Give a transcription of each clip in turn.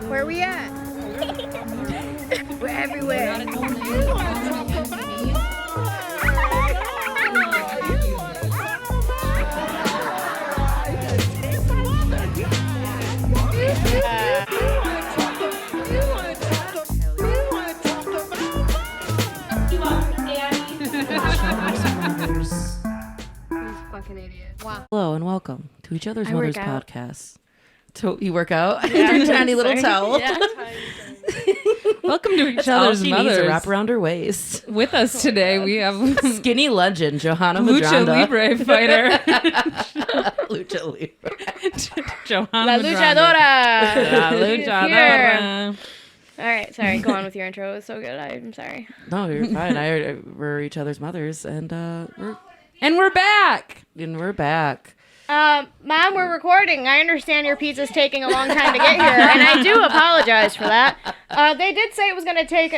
Where are we at? We're everywhere. Fucking idiot. Wow. Hello and welcome to Each Other's I Mothers work out. podcast. You work out? Yeah. Your tiny little towel. Yeah. Welcome to Each That's all Other's she needs to Mothers. wrap around her waist. With us today, we have Skinny legend Johanna Lucha Medranda. Libre fighter Lucha Libre. Johanna La Medranda. luchadora. La Here. luchadora. All right, sorry. Go on with your intro. It was so good. I'm sorry. No, you're fine. We're Each Other's Mothers, and And we're back. we're back. Mom, we're recording. I understand your pizza's taking a long time to get here, and I do apologize for that. They did say it was going to take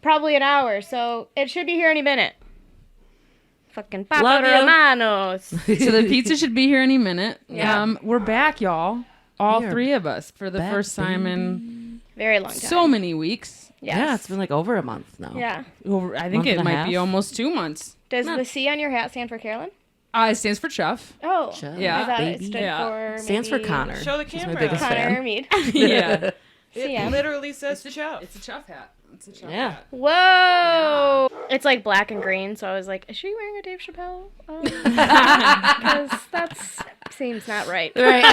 probably an hour, so it should be here any minute. Fucking Papa Love you. Romanos. So the pizza should be here any minute. Yeah. We're back, y'all. All We are three of us for the back, first time in Very long time. so many weeks. Yes. Yeah, it's been like over a month now. Yeah. Well, I think Month it and a might be half? almost 2 months. Does the C on your hat stand for Carolyn? It stands for Chuff. Oh. Chuff, Yeah. I thought it baby. stood Yeah. for Stands for maybe Connor. Show the He's my camera. biggest Connor fan. Meade. Yeah. It CM. literally says Chuff. It's a Chuff hat. It's a Chuff Yeah. hat. Whoa! It's like black and green, so I was like, is she wearing a Dave Chappelle? Because that seems not right. Right.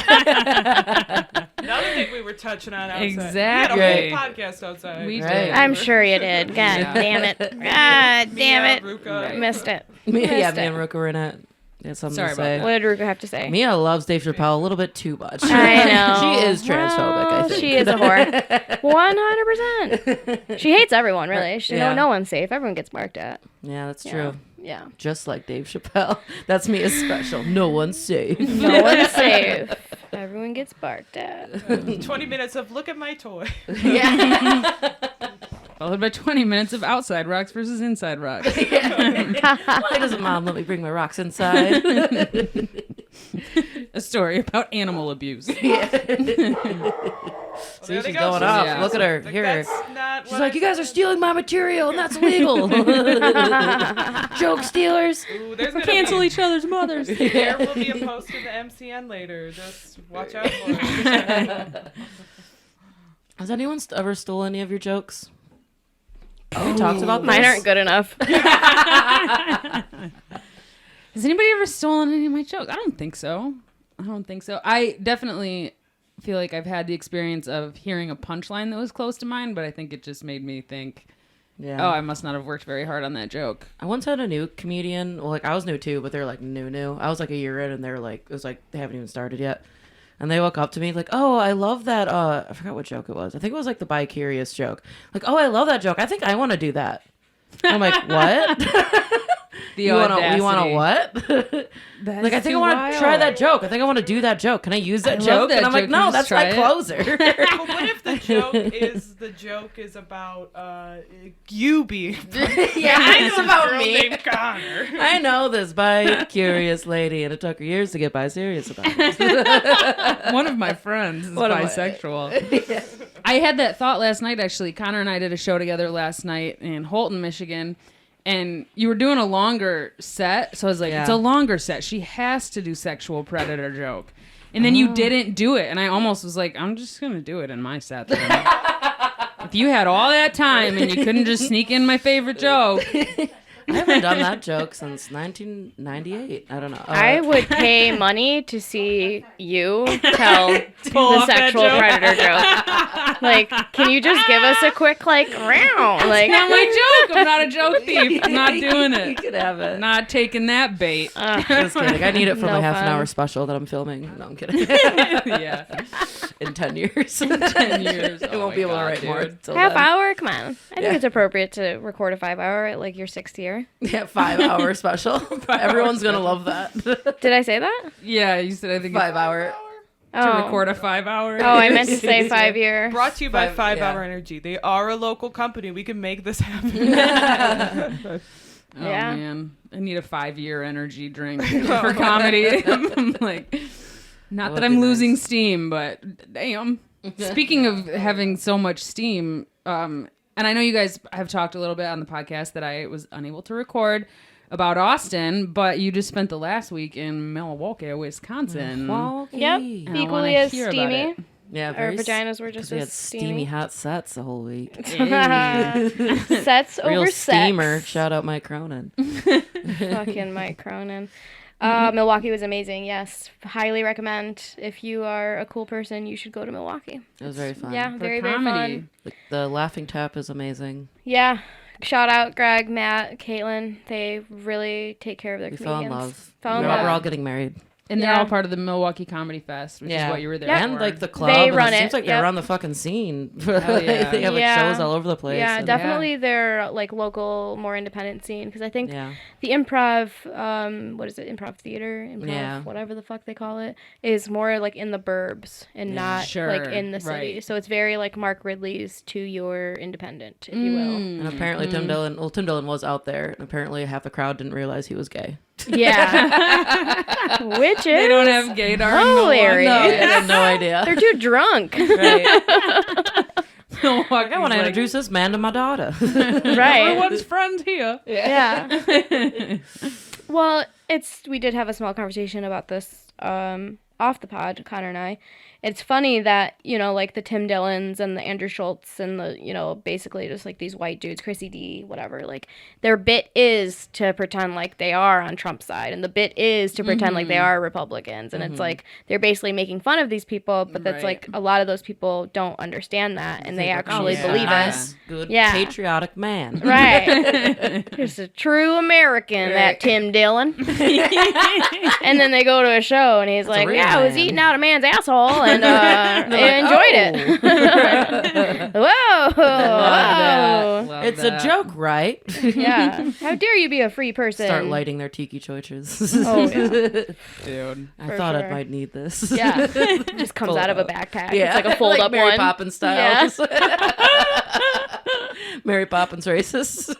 Another thing we were touching on outside. Exactly. We had a whole podcast outside. We Right. did. I'm sure you did. God Yeah. damn it. God damn it. Ruka. Missed it. Yeah, Missed me it. and Ruka were in it. They had something Sorry to about say. that. What did Ruka have to say? Mia loves Dave Chappelle a little bit too much. I know. She is transphobic, I Well, think. She is a whore. 100%. She hates everyone, really. Yeah. No one's safe. Everyone gets barked at. Yeah, that's Yeah. true. Yeah. Just like Dave Chappelle. That's Mia's special. No one's safe. No one's safe. Everyone gets barked at. 20 minutes of look at my toy. Yeah. Followed by 20 minutes of outside rocks versus inside rocks. Why doesn't mom let me bring my rocks inside? A story about animal abuse. See, there they she's go. going She's off. yeah. Look at her. Like, Hear her. that's not She's what like, I you guys are said." stealing my material, and that's illegal. Joke stealers. Ooh, there's gonna Cancel be, each other's mothers. There will be a post to the MCN later. Just watch out for it. Has anyone ever stole any of your jokes? We talked about this. Mine aren't good enough. Has anybody ever stolen any of my jokes? I don't think so. I definitely feel like I've had the experience of hearing a punchline that was close to mine, but I think it just made me think, Yeah. oh, I must not have worked very hard on that joke. I once had a new comedian. Well, like I was new too, but they're like new. I was like a year in, and they're like, it was like they haven't even started yet. And they walk up to me like, oh, I love that. I forgot what joke it was. I think it was like the bi-curious joke. Like, oh, I love that joke. I think I want to do that. I'm like, what? You want to what? Like, I think I want to try that joke. I think I want to do that joke. Can I use that love joke? that And I'm like, joke. no, Can you that's just my try it?" closer. But what if the joke is about you being Yeah, it's about girl me. named Connor? I know this bi-curious lady, and it took her years to get bi-serious about it. One of my friends is One of my- bisexual. I had that thought last night, actually. Connor and I did a show together last night in Holton, Michigan. And you were doing a longer set. So I was like, Yeah. it's a longer set. She has to do sexual predator joke. And then you didn't do it. And I almost was like, I'm just going to do it in my set then. If you had all that time and you couldn't just sneak in my favorite joke. I haven't done that joke since 1998. I don't know. I would pay money to see you tell Pull the off that sexual joke. predator joke. Like, can you just give us a quick, like, round? Like, Not my joke. I'm not a joke thief. I'm not doing You it. could have it. Not taking that bait. Just kidding. I need it for No my half fun. an hour special that I'm filming. No, I'm kidding. Yeah. In 10 years. 10 years. I Oh won't my be able to God, write more. dude. Till half then. hour? Come on. I think Yeah. it's appropriate to record a 5 hour at, like, your 6th year. Yeah, 5 hour special. Everyone's going to love that. Did I say that? Yeah, you said I think 5 hour. to Oh. record a 5 hour. Oh, I meant to say 5 year. Brought to you by 5 yeah. Hour Energy. They are a local company. We can make this happen. Oh Yeah. man, I need a 5-year energy drink for comedy. I'm like, not That that would I'm be losing nice. steam, but damn. Speaking of having so much steam, and I know you guys have talked a little bit on the podcast that I was unable to record about Austin, but you just spent the last week in Milwaukee, Wisconsin. Milwaukee. Yep. And I Equally wanna as hear about steamy. it. Yeah, Our very vaginas were just we as had steamy hot sets the whole week. Sets Real over steamer. sex. Shout out Mike Cronin. Fucking Mike Cronin. Milwaukee was amazing. Yes, highly recommend. If you are a cool person, you should go to Milwaukee. It was very fun. Yeah, For very very comedy. fun. The Laughing Tap is amazing. Yeah, shout out Greg, Matt, Caitlin. They really take care of their We comedians. fell in love. Fell in We're love. all getting married. And they're Yeah. all part of the Milwaukee Comedy Fest, which is what you were there And for. like the club. They and run it it, seems like yep. they're on the fucking scene. Hell yeah. They have like Yeah. shows all over the place. Yeah, and- definitely their like local, more independent scene. Because I think Yeah. the improv, what is it? Improv theater, improv, Yeah. whatever the fuck they call it, is more like in the burbs and not Sure, like in the city. right. So it's very like Mark Ridley's To Your Independent, if you will. And apparently Tim Dillon was out there, and apparently half the crowd didn't realize he was gay. Yeah, which is They don't have gaydar. hilarious. No, I had no idea. They're too drunk, Milwaukee. I want to introduce this man to my daughter. right? Everyone's friend here. Yeah. Well, we did have a small conversation about this off the pod, Connor and I. It's funny that, like the Tim Dillons and the Andrew Schultz and the, basically just like these white dudes, Chrissy D, whatever, like their bit is to pretend like they are on Trump's side, and the bit is to pretend like they are Republicans. And it's like they're basically making fun of these people, but that's Right. like a lot of those people don't understand that, and they actually yeah. believe Nice, it. good, Yeah. patriotic man. Right. He's a true American, that Tim Dillon. And then they go to a show, and he's like, real yeah, I was man." eating out a man's asshole, and I enjoyed it. Whoa. Whoa. It's a joke, right? Yeah. How dare you be a free person? Start lighting their tiki choiches. Oh, yeah. Dude. I For thought I sure. might need this. Yeah. Just comes Pull out it of a out. backpack. Yeah. It's like a fold-up Mary one. Poppins style. Yeah. Just- Mary Poppins racist.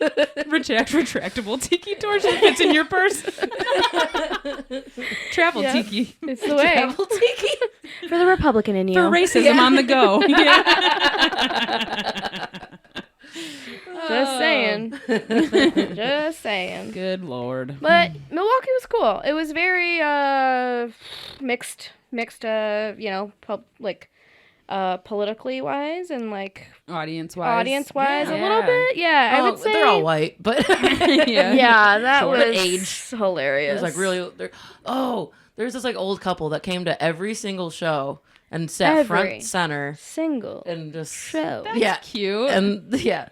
Retractable tiki torch that fits in your purse. Travel Yeah. tiki. It's the way. Travel tiki. For the Republican in you. For racism on the go. Just saying. Just saying. Good Lord. But Milwaukee was cool. It was very mixed, politically wise and like Audience wise. audience wise Yeah. a little bit. Yeah, I Oh, would say they're all white, but Yeah. Yeah, that Sure. was The age. hilarious. It was like really. There's this like old couple that came to every single show and sat Every. front center single and just show. yeah, Cute. and yeah.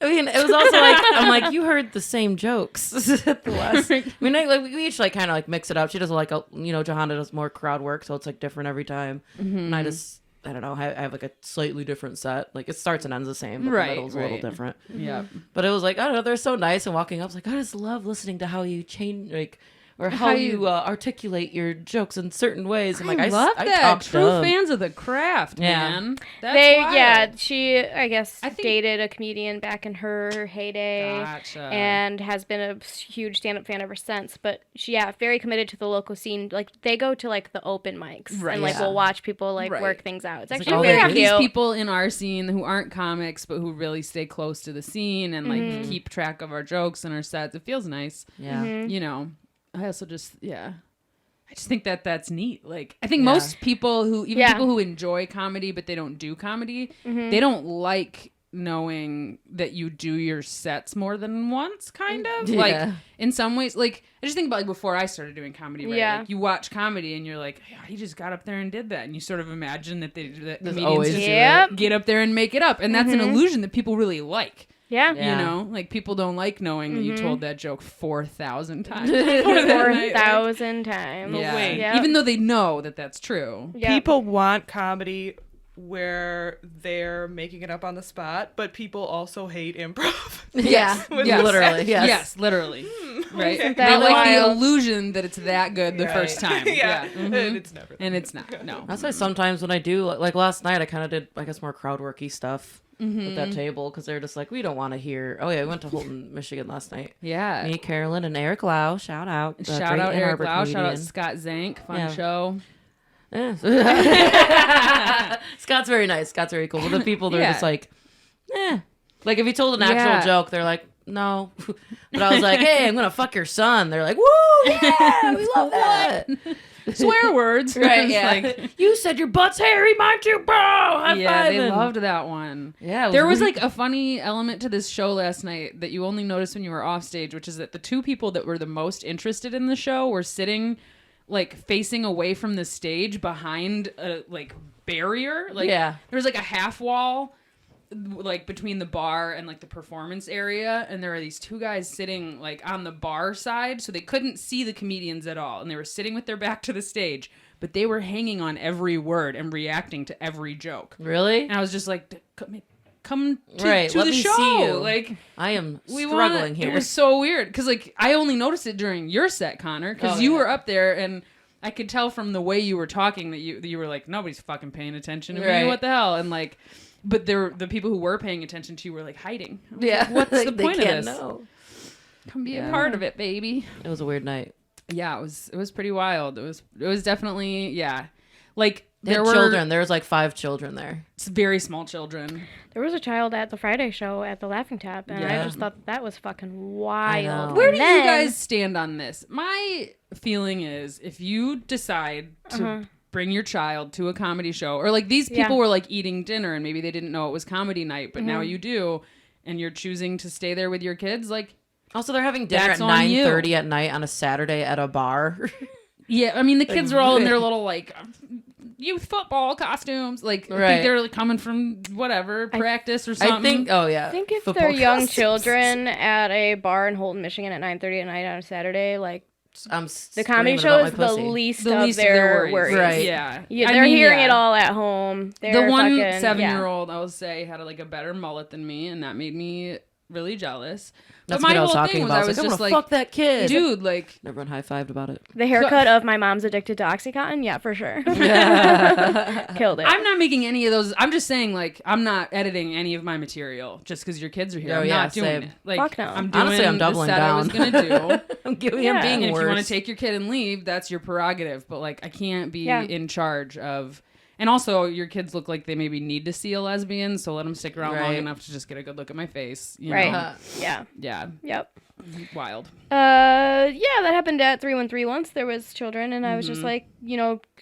I mean, it was also like I'm like you heard the same jokes at the last. I mean, we each like kind of like mix it up. She does like Johanna does more crowd work, so it's like different every time. And I don't know. I have like a slightly different set. Like it starts and ends the same, but Right, the middle's a little right. different. Yeah. But it was like I don't know. They're so nice and walking up. I was like I just love listening to how you change or how you articulate your jokes in certain ways. I'm like I love I that. talk True dumb. fans of the craft, Yeah. man. That's wild. She I guess I think- dated a comedian back in her heyday. Gotcha. And has been a huge stand-up fan ever since. But she, very committed to the local scene. Like they go to like the open mics Right. and like Yeah. we'll watch people like Right. work things out. It's like actually all we they very have do- these cute. people in our scene who aren't comics but who really stay close to the scene and like Mm-hmm. keep track of our jokes and our sets. It feels nice. Yeah. Mm-hmm. I also just I just think that that's neat. Like I think most people who people who enjoy comedy but they don't do comedy, Mm-hmm. they don't like knowing that you do your sets more than once, kind of. Yeah. Like in some ways, like I just think about like before I started doing comedy, right? Yeah. Like, you watch comedy and you're like, yeah, he just got up there and did that, and you sort of imagine that There's comedians always just do Yep. get up there and make it up, and that's an illusion that people really like. Yeah. Yeah. You know, like people don't like knowing that you told that joke 4,000 times. before that night. 4,000 times. Yeah. wait. Yeah. Even though they know that that's true. Yeah. People want comedy where they're making it up on the spot, but people also hate improv. Yeah. Yes. Literally. Yes. Yes, literally. Right? Isn't They that like the wild? illusion that it's that good the first time. yeah. Mhm. And it's never. And it's not. No. That's why sometimes when I do, like last night, I kind of did, I guess, more crowd worky stuff with that table because they're just like, we don't want to hear. Oh yeah, we went to Holton, Michigan last night. Yeah. Me, Carolyn, and Eric Lau. Shout out. Shout great out Ann Eric Arbor Lau. Shout out comedian. Scott Zank. Fun Yeah. show. Scott's very nice. Scott's very cool. But the people, they're Yeah. just like, Like, if you told an actual Yeah. joke, they're like, no. But I was like, hey, I'm going to fuck your son. They're like, woo, yeah, we love that. Swear words. Right, It's yeah. like, You said your butt's hairy, mine too, bro. High yeah, they fiving. loved that one. Yeah, it There was weird. like a funny element to this show last night that you only noticed when you were off stage, which is that the two people that were the most interested in the show were sitting like facing away from the stage behind a like barrier. Like Yeah. there was like a half wall like between the bar and like the performance area, and there are these two guys sitting like on the bar side, so they couldn't see the comedians at all, and they were sitting with their back to the stage, but they were hanging on every word and reacting to every joke. Really? And I was just like, come to, Right, to let the me show. see you. Like, I am we struggling want here. It was so weird because like I only noticed it during your set, Connor, because Oh, you yeah. were up there and I could tell from the way you were talking that you were like, nobody's fucking paying attention to me. Right. What the hell? And like, but the people who were paying attention to you were like hiding. I was Yeah. like, what's the They point of can't this? know. Come be Yeah. a part of it, baby. It was a weird night. Yeah, it was pretty wild. It was definitely like There there were were children. There was like 5 children there. very small children. There was a child at the Friday show at the Laughing Tap, and Yeah. I just thought that was fucking know. wild. Where And do you then- guys stand on this? My feeling is if you decide to bring your child to a comedy show, or like these people Yeah. were like eating dinner and maybe they didn't know it was comedy night, but now you do, and you're choosing to stay there with your kids, like, Also, they're having dinner That's at on you. 9:30 at night on a Saturday at a bar. yeah, I mean, the kids were all in their little like youth football costumes. Like, I Right. think they're like, coming from whatever practice or something. I think, oh yeah. I think if football they're young costumes. children at a bar in Holton, Michigan at 9:30 at night on a Saturday, like I'm the comedy screaming show about is my the pussy. least, the of least their of worries. Right. Yeah, Yeah, I they're mean, hearing yeah. it all at home. The They're one fucking, 7-year-old, I will say, had like a better mullet than me, and that made me really jealous. That's but what my I was whole talking thing was about. I was I'm just gonna like, fuck that kid. dude, like, Everyone high-fived about it. The haircut of my mom's addicted to Oxycontin, yeah, for sure. Killed it. I'm not making any of those. I'm just saying, like, I'm not editing any of my material just because your kids are here. Oh, I'm yeah, not doing same. it. Like, Fuck no. I'm doing Honestly, I'm doubling the set I was down. gonna do. I'm giving Yeah. him being And if worse. you want to take your kid and leave, that's your prerogative. But like, I can't be Yeah. in charge of. And also, your kids look like they maybe need to see a lesbian, so let them stick around long Right. enough to just get a good look at my face. You Right. know? Yeah. Yeah. Yep. Wild. Yeah, that happened at 313 once. There was children, and I was just like,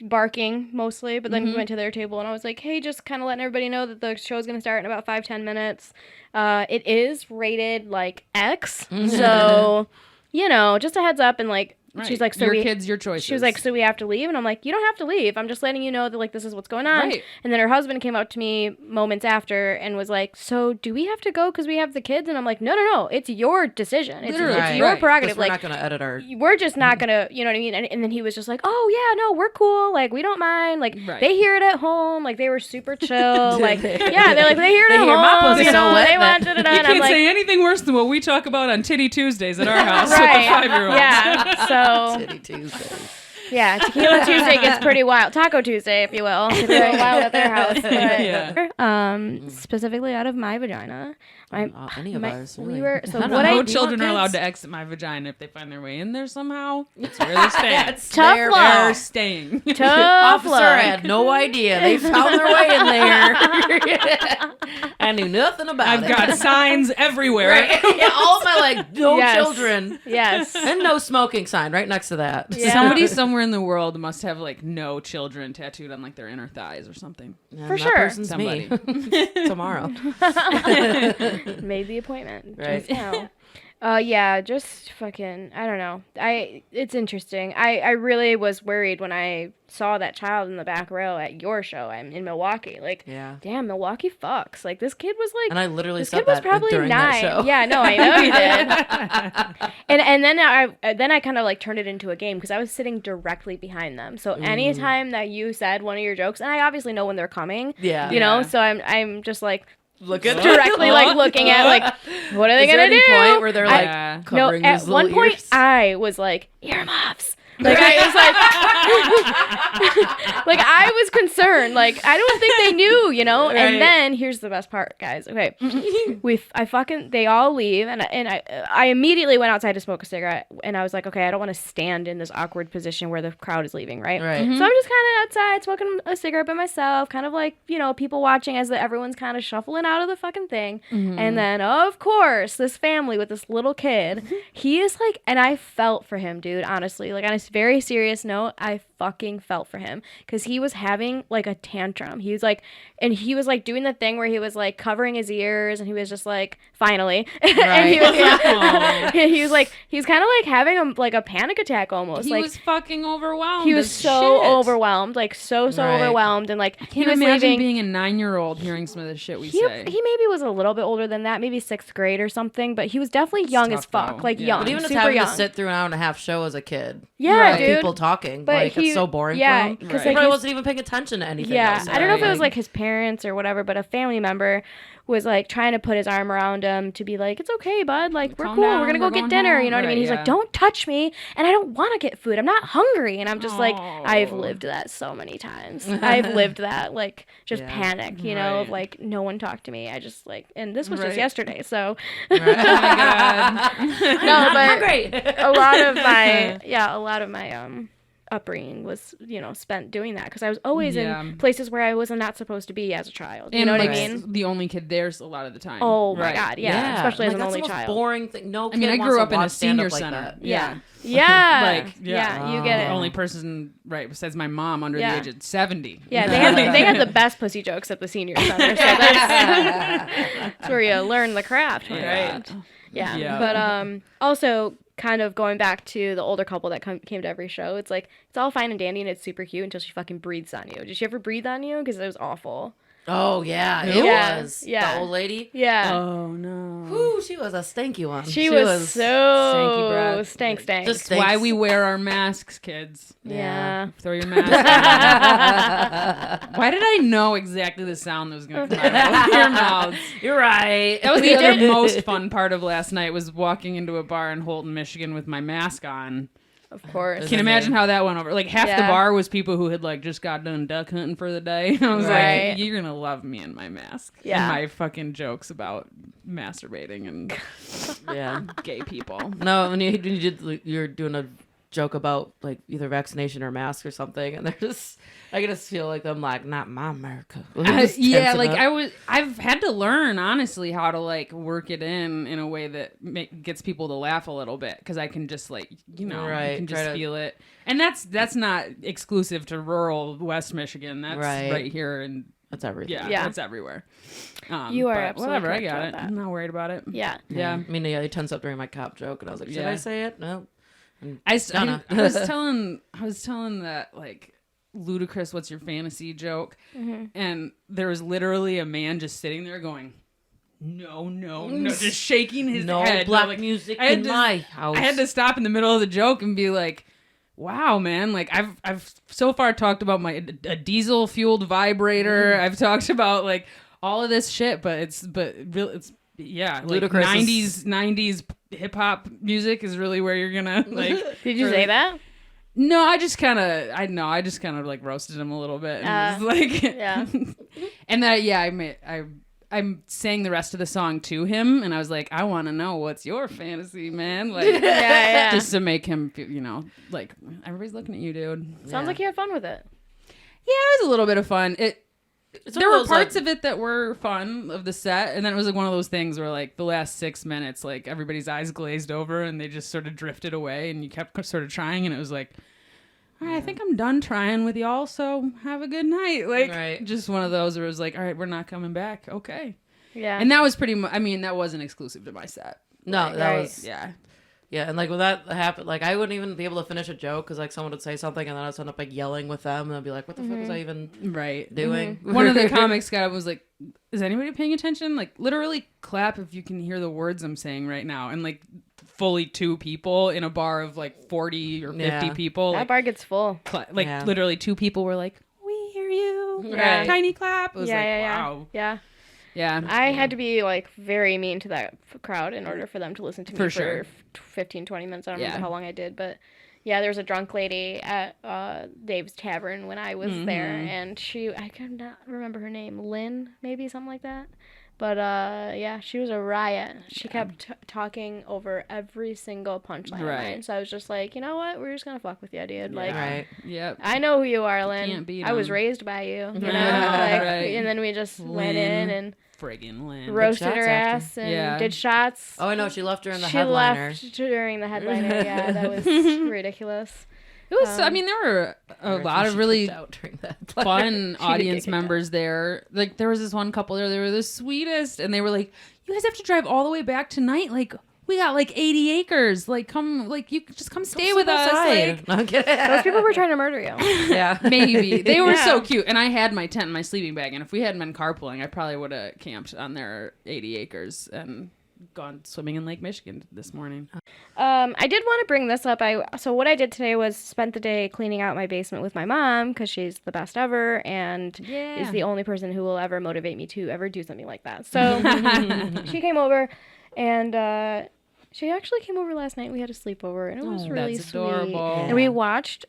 barking mostly, but then we went to their table, and I was like, hey, just kind of letting everybody know that the show's going to start in about 5-10 minutes. It is rated, like, X, so, just a heads up, and, like, Right. she's like, so your we... kids, your choices. She was like, so we have to leave? And I'm like, you don't have to leave. I'm just letting you know that, like, this is what's going on. Right. And then her husband came up to me moments after and was like, so do we have to go because we have the kids? And I'm like, no. It's your decision. It's Literally. it's Right. your Right. prerogative. We're Like, not going to edit our... we're just not going to, you know what I mean? And then he was just like, oh, yeah, no, we're cool. Like, we don't mind. Like, Right. they hear it at home. Like, they were super chill. Like, they? yeah, they're like, they hear it They at hear my home. pussy You so know, wet they that- watch it. And You I'm can't like, say anything worse than what we talk about on Titty Tuesdays at our house with the right. 5-year-olds. Yeah. So, Titty Tuesdays. yeah, Tequila Tuesday gets pretty wild. Taco Tuesday, if you will. It's pretty wild at their house. But, Yeah. specifically out of my vagina. Any of ours. We Really. were, so I don't what know. I... No Do you want children are allowed kids? to exit my vagina if they find their way in there somehow. That's where they stand. Tough They're- love. They're staying. Tough Officer, love. I had no idea. They found their way in there. I knew nothing about I've it. got signs everywhere. Right? Yeah, all of my, like, no Yes. children. Yes. And no smoking sign right next to that. Yeah. Somebody somewhere in the world must have like no children tattooed on like their inner thighs or something. Yeah, For that sure. person's Somebody. me. Tomorrow. Made the appointment. Right. Just now. Yeah, just fucking, I don't know. It's interesting. I really was worried when I saw that child in the back row at your show. I'm in Milwaukee. Like, Yeah. damn, Milwaukee fucks. Like, this kid was like, And I literally this said kid was that probably during 9. that show. Yeah, no, I know you did. And then I kind of like turned it into a game because I was sitting directly behind them. So anytime that you said one of your jokes, and I obviously know when they're coming, Yeah. you know, Yeah. so I'm just like Look at directly like looking at like, what are they Is there gonna any do? point where they're like Yeah. No, covering at his one little point ears? I was like, earmuffs. Like I was like, like I was concerned. Like I don't think they knew, you know. Right. And then here's the best part, guys. Okay, they all leave, and I immediately went outside to smoke a cigarette, and I was like, okay, I don't want to stand in this awkward position where the crowd is leaving, right? Right. So I'm just kind of outside smoking a cigarette by myself, kind of like, you know, people watching as everyone's kind of shuffling out of the fucking thing, and then of course this family with this little kid, he is like, and I felt for him, dude. Honestly, like on a very serious note, I fucking felt for him because he was having like a tantrum. He was like doing the thing where he was like covering his ears, and he was just like, finally, and he was kind of like having a panic attack almost. He Like was fucking overwhelmed. he was as so shit. overwhelmed, like so Right. overwhelmed, and like I he can't was imagine leaving. being a 9-year-old hearing some of the shit we He say. maybe was a little bit older than that, maybe 6th grade or something, but he was definitely young tough, as fuck, though. like Yeah. young, But even just super having young. to sit through an hour and a half show as a kid. Yeah, like, dude. people talking, But like he- it's so boring yeah, for him. 'cause, Right. like, He probably he's- wasn't even paying attention to anything Yeah, else. I don't know if it right? was like his parents or whatever, but a family member was like trying to put his arm around him to be like, it's okay, bud, like we're Calm cool, down, we're gonna go we're get going dinner, home. you know what I mean? Right, He's yeah. like, don't touch me, and I don't want to get food, I'm not hungry, and I'm just like, Oh. I've lived that so many times. I've lived that, like, just Yeah. panic, you know, of Right. like, no one talked to me, I just like, and this was just Right. yesterday, so Oh my god. no, but great. a lot of my upbringing was, you know, spent doing that because I was always Yeah. in places where I was not supposed to be as a child. You And know what I like, mean? the only kid there's a lot of the time. Oh my Right. god, yeah, especially as like, an that's only the most child. boring thing. No, I mean, kid I wants grew to up in a watch stand-up senior like center. that. Yeah. Yeah. Like, yeah, you get The it. only person, right, besides my mom under Yeah. the age of 70. Yeah, they had the best pussy jokes at the senior center. So that's where you learn the craft. my Right. God. Yeah. Yeah. But also kind of going back to the older couple that came to every show, it's like it's all fine and dandy and it's super cute until she fucking breathes on you. Did she ever breathe on you? Because it was awful. Oh yeah, it Yeah, was. yeah. The old lady. Yeah. Oh no. Whew, she was a stanky one. She was so stanky breath. stank. Just That's why we wear our masks, kids. Yeah. Throw your mask on. Why did I know exactly the sound that was going to come out of your mouths? You're right. That was the other most fun part of last night was walking into a bar in Holton, Michigan with my mask on. Of course. Can you imagine how that went over? Like half the Yeah. bar was people who had like just got done duck hunting for the day. I was Right. like, you're gonna love me and my mask. Yeah. And my fucking jokes about masturbating and Yeah. gay people. No, when you're doing a joke about like either vaccination or mask or something, and I can just feel like I'm like, not my America. Just Yeah, tensing like up. I've had to learn honestly how to like work it in a way that gets people to laugh a little bit because I can just like you Right, can try just to- feel it, and that's not exclusive to rural West Michigan. That's Right. right here, and That's everything. yeah, Yeah. that's everywhere. You are but absolutely whatever. I correct got about it. that. I'm not worried about it. Yeah. Yeah. I mean, yeah, they tense up during my cop joke, and I was like, should Yeah. I say it? No. I Donna. was telling that like ludicrous what's your fantasy joke, and there was literally a man just sitting there going, no, just shaking his No head. black Like, music I had in to- my house. I had to stop in the middle of the joke and be like, wow, man, like I've so far talked about a diesel fueled vibrator. I've talked about like all of this shit, but it's yeah, like Ludicrous 90s hip hop music is really where you're gonna like. Did you say that? No, I just kind of like roasted him a little bit and was like, Yeah. and that I sang the rest of the song to him, and I was like, I want to know what's your fantasy, man, like Yeah. just to make him feel, like everybody's looking at you, dude. Sounds like you had fun with it. Yeah, it was a little bit of fun. It's There one were of those, parts like- of it that were fun of the set, and then it was like one of those things where like the last 6 minutes, like everybody's eyes glazed over and they just sort of drifted away, and you kept sort of trying, and it was like, all right, I think I'm done trying with y'all, so have a good night. Like, Right. just one of those where it was like, all right, we're not coming back. Okay. Yeah. And that was pretty much, I mean, that wasn't exclusive to my set. No, that Right. was Yeah. yeah, and like when that happened, like I wouldn't even be able to finish a joke because like someone would say something and then I'd end up like yelling with them and I'd be like, what the fuck was I even Right. doing? One of the comics got up and was like, is anybody paying attention? Like, literally clap if you can hear the words I'm saying right now. And like, fully 2 people in a bar of like 40 or 50 Yeah. people. that Like, bar gets full. Yeah. literally 2 people were like, we hear you. Right. Tiny clap. It was like, Yeah. wow. Yeah. Yeah. I had to be like very mean to that crowd in order for them to listen to me For for sure. 15, 20 minutes. I don't Yeah. remember how long I did, but Yeah, there was a drunk lady at Dave's Tavern when I was there, and I could not remember her name. Lynn, maybe, something like that. But, yeah, she was a riot. She kept talking over every single punchline of mine. So I was just like, you know what? We're just going to fuck with you, dude. Like, Yep. I know who you are, Lynn. Can't beat I was 'em. raised by you, you know? Right. And then we just went in and friggin' Lynn. roasted shots her after. ass and did shots. Oh, I know. She left during the She headliner. left during the headliner. Yeah, that was ridiculous. It was. I mean, there were a lot of really fun audience kicked members there. Like, there was this one couple there. They were the sweetest, and they were like, "You guys have to drive all the way back tonight. Like, we got like 80 acres. Like, come, like you just come stay with us." Like, No, I'm kidding. Those people were trying to murder you. Yeah. maybe they were so cute, and I had my tent and my sleeping bag. And if we hadn't been carpooling, I probably would have camped on their 80 acres and gone swimming in Lake Michigan this morning. I did want to bring this up. So what I did today was spent the day cleaning out my basement with my mom because she's the best ever and is the only person who will ever motivate me to ever do something like that. So she came over, and she actually came over last night. We had a sleepover, and it was really that's sweet. adorable. And we watched.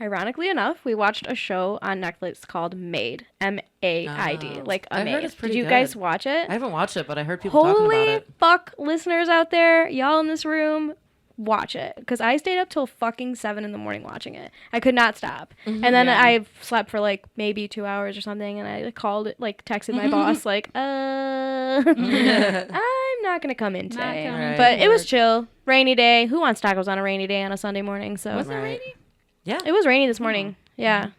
Ironically enough, we watched a show on Netflix called Maid, M-A-I-D, like a I've maid. heard it's pretty Did you good. guys watch it? I haven't watched it, but I heard people talking about Holy it. fuck, listeners out there, y'all in this room, watch it. Because I stayed up till fucking 7 in the morning watching it. I could not stop. And then I slept for like maybe 2 hours or something, and I called it, like texted my boss, like, I'm not going to come in today. coming But it was chill. Rainy day. Who wants tacos on a rainy day on a Sunday morning? So Was it rainy? Yeah. It was rainy this morning. Yeah.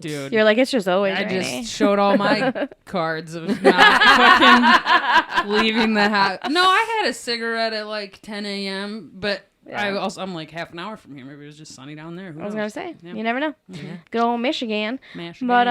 Dude. You're like, it's just always I rainy. just showed all my cards of not fucking leaving the house. No, I had a cigarette at like 10 a.m., but I'm like half an hour from here. Maybe it was just sunny down there. Who I was knows? going to say. Yeah. You never know. Good old Michigan. Michigan. But,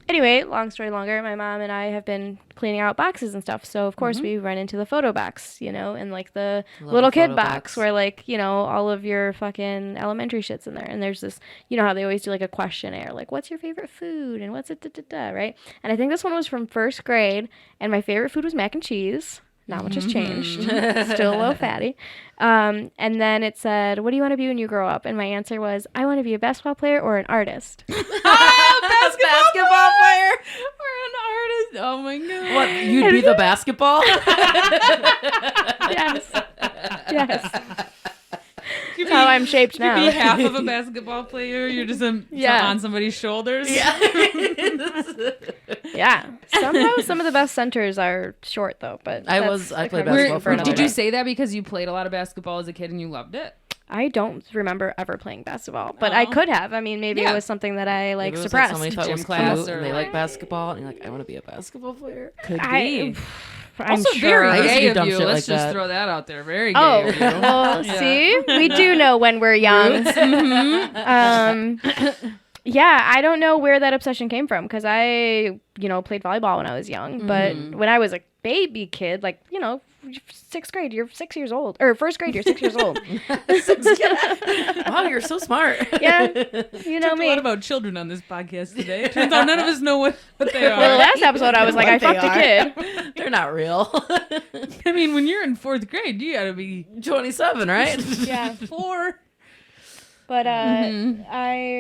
anyway, long story longer, my mom and I have been cleaning out boxes and stuff. So, of course, we run into the photo box, you know, and like the Love little the kid photo box box. where, like, you know, all of your fucking elementary shit's in there. And there's this, you know how they always do like a questionnaire, like, what's your favorite food and what's it, right? And I think this one was from first grade, and my favorite food was mac and cheese. Not much has changed. Still a little fatty. And then it said, what do you want to be when you grow up? And my answer was, I want to be a basketball player or an artist. basketball player or an artist. Oh my god. What? You'd be the basketball? Yes. That's how I'm shaped now. Be half of a basketball player. You're just on somebody's shoulders. Yeah. Somehow some of the best centers are short though, but I played basketball for Did another you day. say that because you played a lot of basketball as a kid and you loved it? I don't remember ever playing basketball, but I could have. I mean, maybe it was something that I like Maybe it was suppressed. somebody thought it Gym was class cute, or and they like- like basketball, and you're like, I want to be a basketball player. Could I'm Also sure. very I used to gay do of dumb you. shit Let's like just that. throw that out there. Very gay Oh, of you. well, Yeah. see, we do know when we're young. Yeah, I don't know where that obsession came from because I, played volleyball when I was young. But when I was a baby kid, like, sixth grade, you're 6 years old. Or first grade, you're 6 years old. Wow, you're so smart. Yeah, you know Talked a me. lot about children on this podcast today. Turns out none of us know what they are. Well, the last episode, I was like, I What they fucked a kid. They're not real. I mean, when you're in fourth grade, you gotta be 27, right? Yeah. 4. But I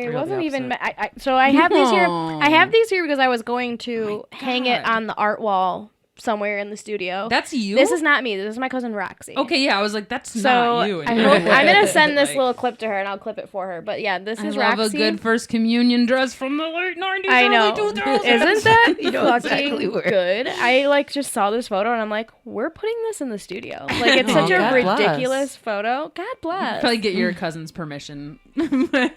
Real wasn't the even. opposite. So I have these here. No. I have these here because I was going to hang it God. on the art wall somewhere in the studio. That's you? This is not me. This is my cousin Roxy. Okay, yeah, I was like, that's So not you. I hope, I'm gonna send this Like, little clip to her, and I'll clip it for her. But yeah, this I is love Roxy. a good first communion dress from the late 90s, I know. early 2000s. Isn't that You know fucking exactly where. good? I just saw this photo and I'm like, we're putting this in the studio. Like it's such a God bless. ridiculous photo. God bless. Probably get your cousin's permission.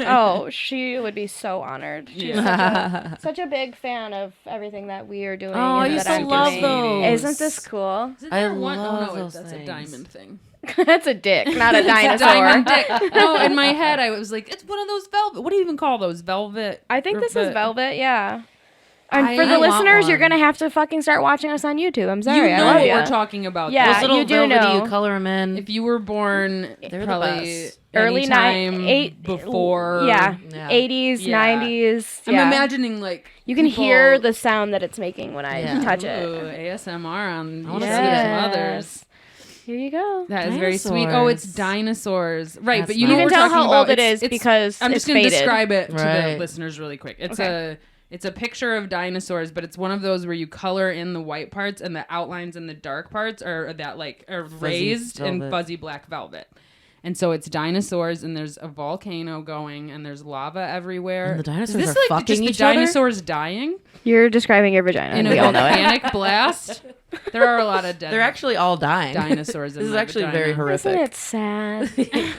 Oh, she would be so honored. She's Yeah. such a big fan of everything that we are doing. Oh, I and used that to I'm love doing. those. Isn't this cool? Isn't I there one? Oh love no, those that's a things. diamond thing. That's a dick, not a It's a dinosaur. diamond dick. No, in my head I was like, it's one of those velvet. What do you even call those? Velvet. I think this is velvet. velvet, yeah. And I for the want listeners, you're one. gonna have to fucking start watching us on YouTube. I'm sorry, You I know love what you. we're talking about. Yeah, Those little you do velvety, know. you color them in. If you were born They're the probably best. Early anytime eight before. yeah, Yeah. 80s, Yeah. 90s. I'm yeah. imagining like You can people- hear the sound that it's making when I Yeah. touch Ooh, it. ASMR on I wanna yes. see it. mothers. Here you go. That is very sweet. Oh, it's dinosaurs. Right, That's but you nice. know You what can we're tell talking how old about. it is because I'm it's just going to faded. describe it to the Right. listeners really quick. Okay. It's a picture of dinosaurs, but it's one of those where you color in the white parts and the outlines in the dark parts are raised in velvet. fuzzy black velvet. And so it's dinosaurs, and there's a volcano going, and there's lava everywhere. And the dinosaurs is this are like fucking just each the other? dinosaurs dying You're describing your vagina. in a we all know it. volcanic blast? There are a lot of dead They're actually all dying. dinosaurs. This in is my actually vagina. very horrific. Isn't it sad?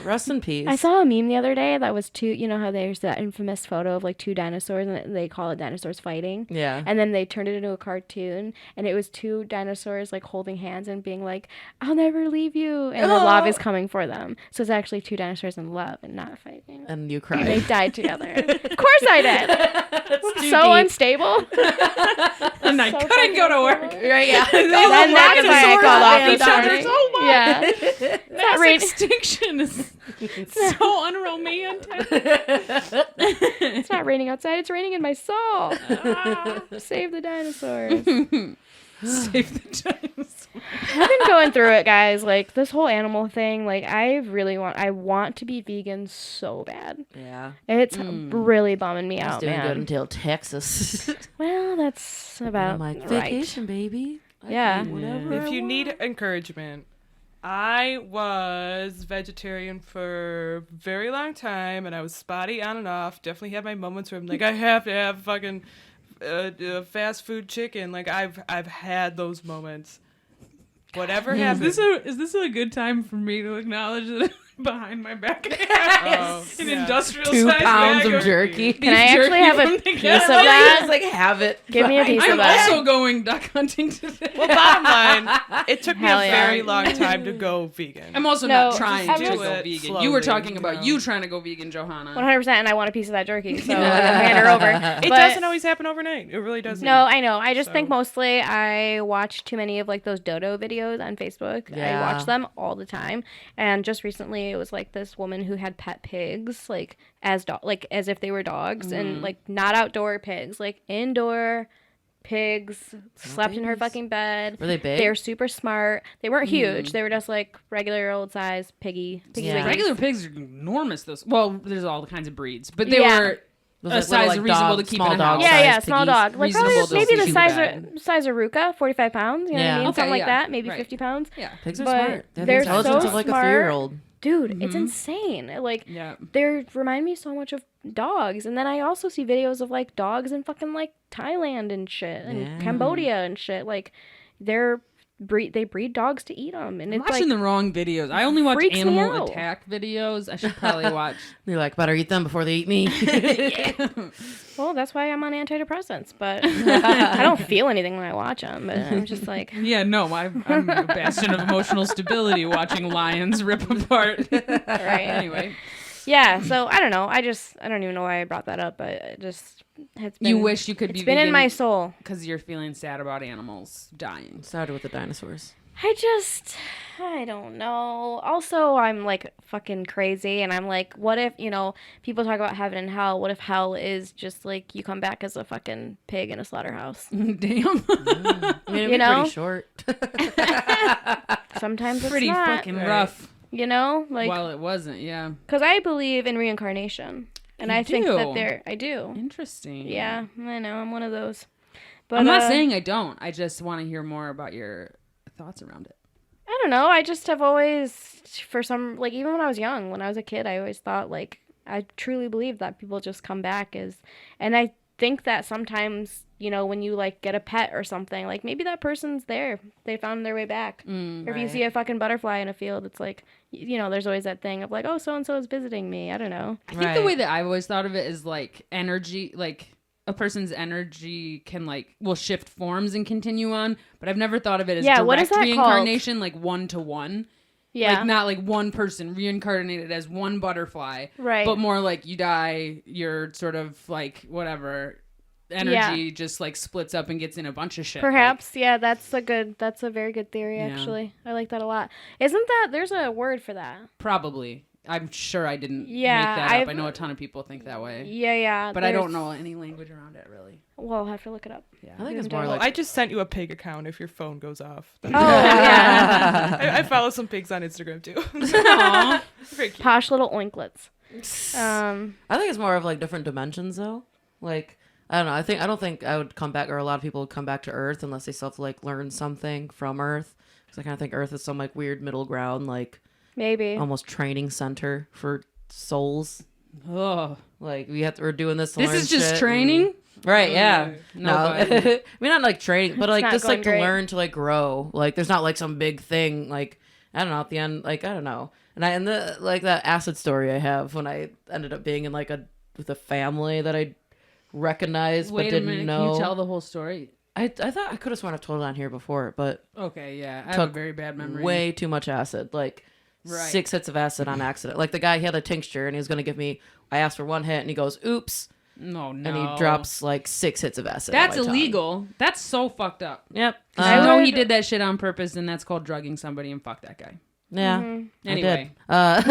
Rest in peace. I saw a meme the other day that was two, you know how there's that infamous photo of like two dinosaurs and they call it dinosaurs fighting? Yeah. And then they turned it into a cartoon and it was two dinosaurs like holding hands and being like, I'll never leave you. And the lava's coming for them. So it's actually two dinosaurs in love and not fighting. And you They cried. died together. Of course I did. too So deep. unstable. And I So couldn't go to work. Right, yeah. And that's why I called off each this other morning. so much. Yeah. Mass rain- extinction is so unromantic. It's not raining outside. It's raining in my soul. Save the dinosaurs. Save the dinosaurs. I've been going through it, guys. Like this whole animal thing. Like I want to be vegan so bad. Yeah. It's really bumming me I was out, doing good man. until Texas. Well, that's about I'm like, right. vacation, baby. I Yeah. can eat whatever If I you want. need encouragement, I was vegetarian for a very long time, and I was spotty on and off. Definitely had my moments where I'm like, I have to have fucking fast food chicken. Like I've had those moments. Whatever happens. Is this a good time for me to acknowledge that behind my back Oh, an yeah. industrial 2 size pounds bag of jerky. Can I actually have a piece of that? Just like have it. Give me a piece I'm of that. also going duck hunting today. Well, bottom line, it took me Hell a yeah. very long time to go vegan. I'm also No, not trying I'm to just- go Do it vegan. slowly, You were talking about you know. you trying to go vegan, Johanna. 100%, and I want a piece of that jerky, so I'm gonna hand her over. It But- doesn't always happen overnight. It really doesn't. No, I know. I just think So- mostly I watch too many of like those dodo videos on Facebook. Yeah. I watch them all the time. And just recently it was like this woman who had pet pigs like as as if they were dogs and like not outdoor pigs, like indoor pigs slept in her babies? fucking bed. Were they big? They're super smart. They weren't huge. They were just like regular old size piggy Yeah. wiggies. Regular pigs are enormous. Well, there's all kinds of breeds, but they Yeah. were Was a like size little, reasonable dog, to keep small in a dog house. Yeah, size small piggies. dog. Like probably Reasonable maybe the dosage. size of Ruka, 45 pounds. You know what Yeah. I mean? Okay, Something like yeah. that. Maybe Right. 50 pounds. Yeah. Pigs are But smart. They have the they're intelligence so of like smart. a 3-year-old. Dude, it's insane. Like, Yeah. they remind me so much of dogs. And then I also see videos of like dogs in fucking like Thailand and shit and Yeah. Cambodia and shit. Like, they breed dogs to eat them, and I'm it's watching like the wrong videos. I only watch freaks me animal out. attack videos. I should probably watch. They're like, better eat them before they eat me. well, that's why I'm on antidepressants. But I don't feel anything when I watch them. But I'm just like, Yeah, no, I'm a bastion of emotional stability watching lions rip apart. right. Anyway, Yeah. So I don't know. I don't even know why I brought that up, but it just it's been. you wish you could be It's been in vegan my soul. because you're feeling sad about animals dying. Started with the dinosaurs. I don't know. Also, I'm like fucking crazy, and I'm like, what if, people talk about heaven and hell. What if hell is just like you come back as a fucking pig in a slaughterhouse? Damn. I mean, it'd You be know? pretty short. Sometimes it's Pretty not, fucking rough. like, Well, it wasn't, yeah. because I believe in reincarnation, and You I think do? that I do. Interesting. Yeah, I know. I'm one of those. But I'm not saying I don't. I just want to hear more about your thoughts around it. I don't know. I just have always, for some, like, even when I was young, when I was a kid, I always thought, like, I truly believe that people just come back and I think that sometimes, when you, like, get a pet or something, like, maybe that person's there. They found their way back. Or if you see a fucking butterfly in a field, it's like, there's always that thing of, like, oh, so-and-so is visiting me. I don't know. I think the way that I've always thought of it is like energy, like a person's energy can will shift forms and continue on, but I've never thought of it as What is direct that reincarnation, like one-to-one. Yeah. Like not like one person reincarnated as one butterfly. Right. But more like you die, you're sort of like whatever energy just like splits up and gets in a bunch of shit. Perhaps, that's a very good theory, Yeah. actually. I like that a lot. Isn't that, there's a word for that? Probably. I'm sure I didn't Yeah, make that up. I've- I know a ton of people think that way. Yeah. But I don't know any language around it, really. Well, I'll have to look it up. Yeah. I think it's Well, more Well, like I just sent you a pig account if your phone goes off. Oh, yeah. I follow some pigs on Instagram too. Aw. Very cute. Posh little oinklets. I think it's more of like different dimensions though. Like I don't know. I don't think I would come back, or a lot of people would come back to Earth unless they still have to like learn something from Earth. Because I kind of think Earth is some like weird middle ground, like Maybe. almost training center for souls. Oh. Like we're doing this. To This learn is just shit training? and- right? Yeah. No, I mean not like training, but It's like not just like going to great. learn to like grow. Like there's not like some big thing. Like I don't know. At the end, like I don't know. And the like that acid story I have when I ended up being in like with a family that I recognized but Wait a didn't minute. know. Can you tell the whole story? I thought I could have sworn I've told it on here before, but Okay, yeah. I have Took a very bad memory. way too much acid. Like Right. 6 hits of acid on accident. Like the guy, he had a tincture and he was gonna give me. I asked for 1 hit and he goes, "Oops," No. and he drops like 6 hits of acid. on That's my tongue. illegal. That's so fucked up. Yep. I know he would- did that shit on purpose, and that's called drugging somebody, and fuck that guy. Yeah. Mm-hmm. Anyway. I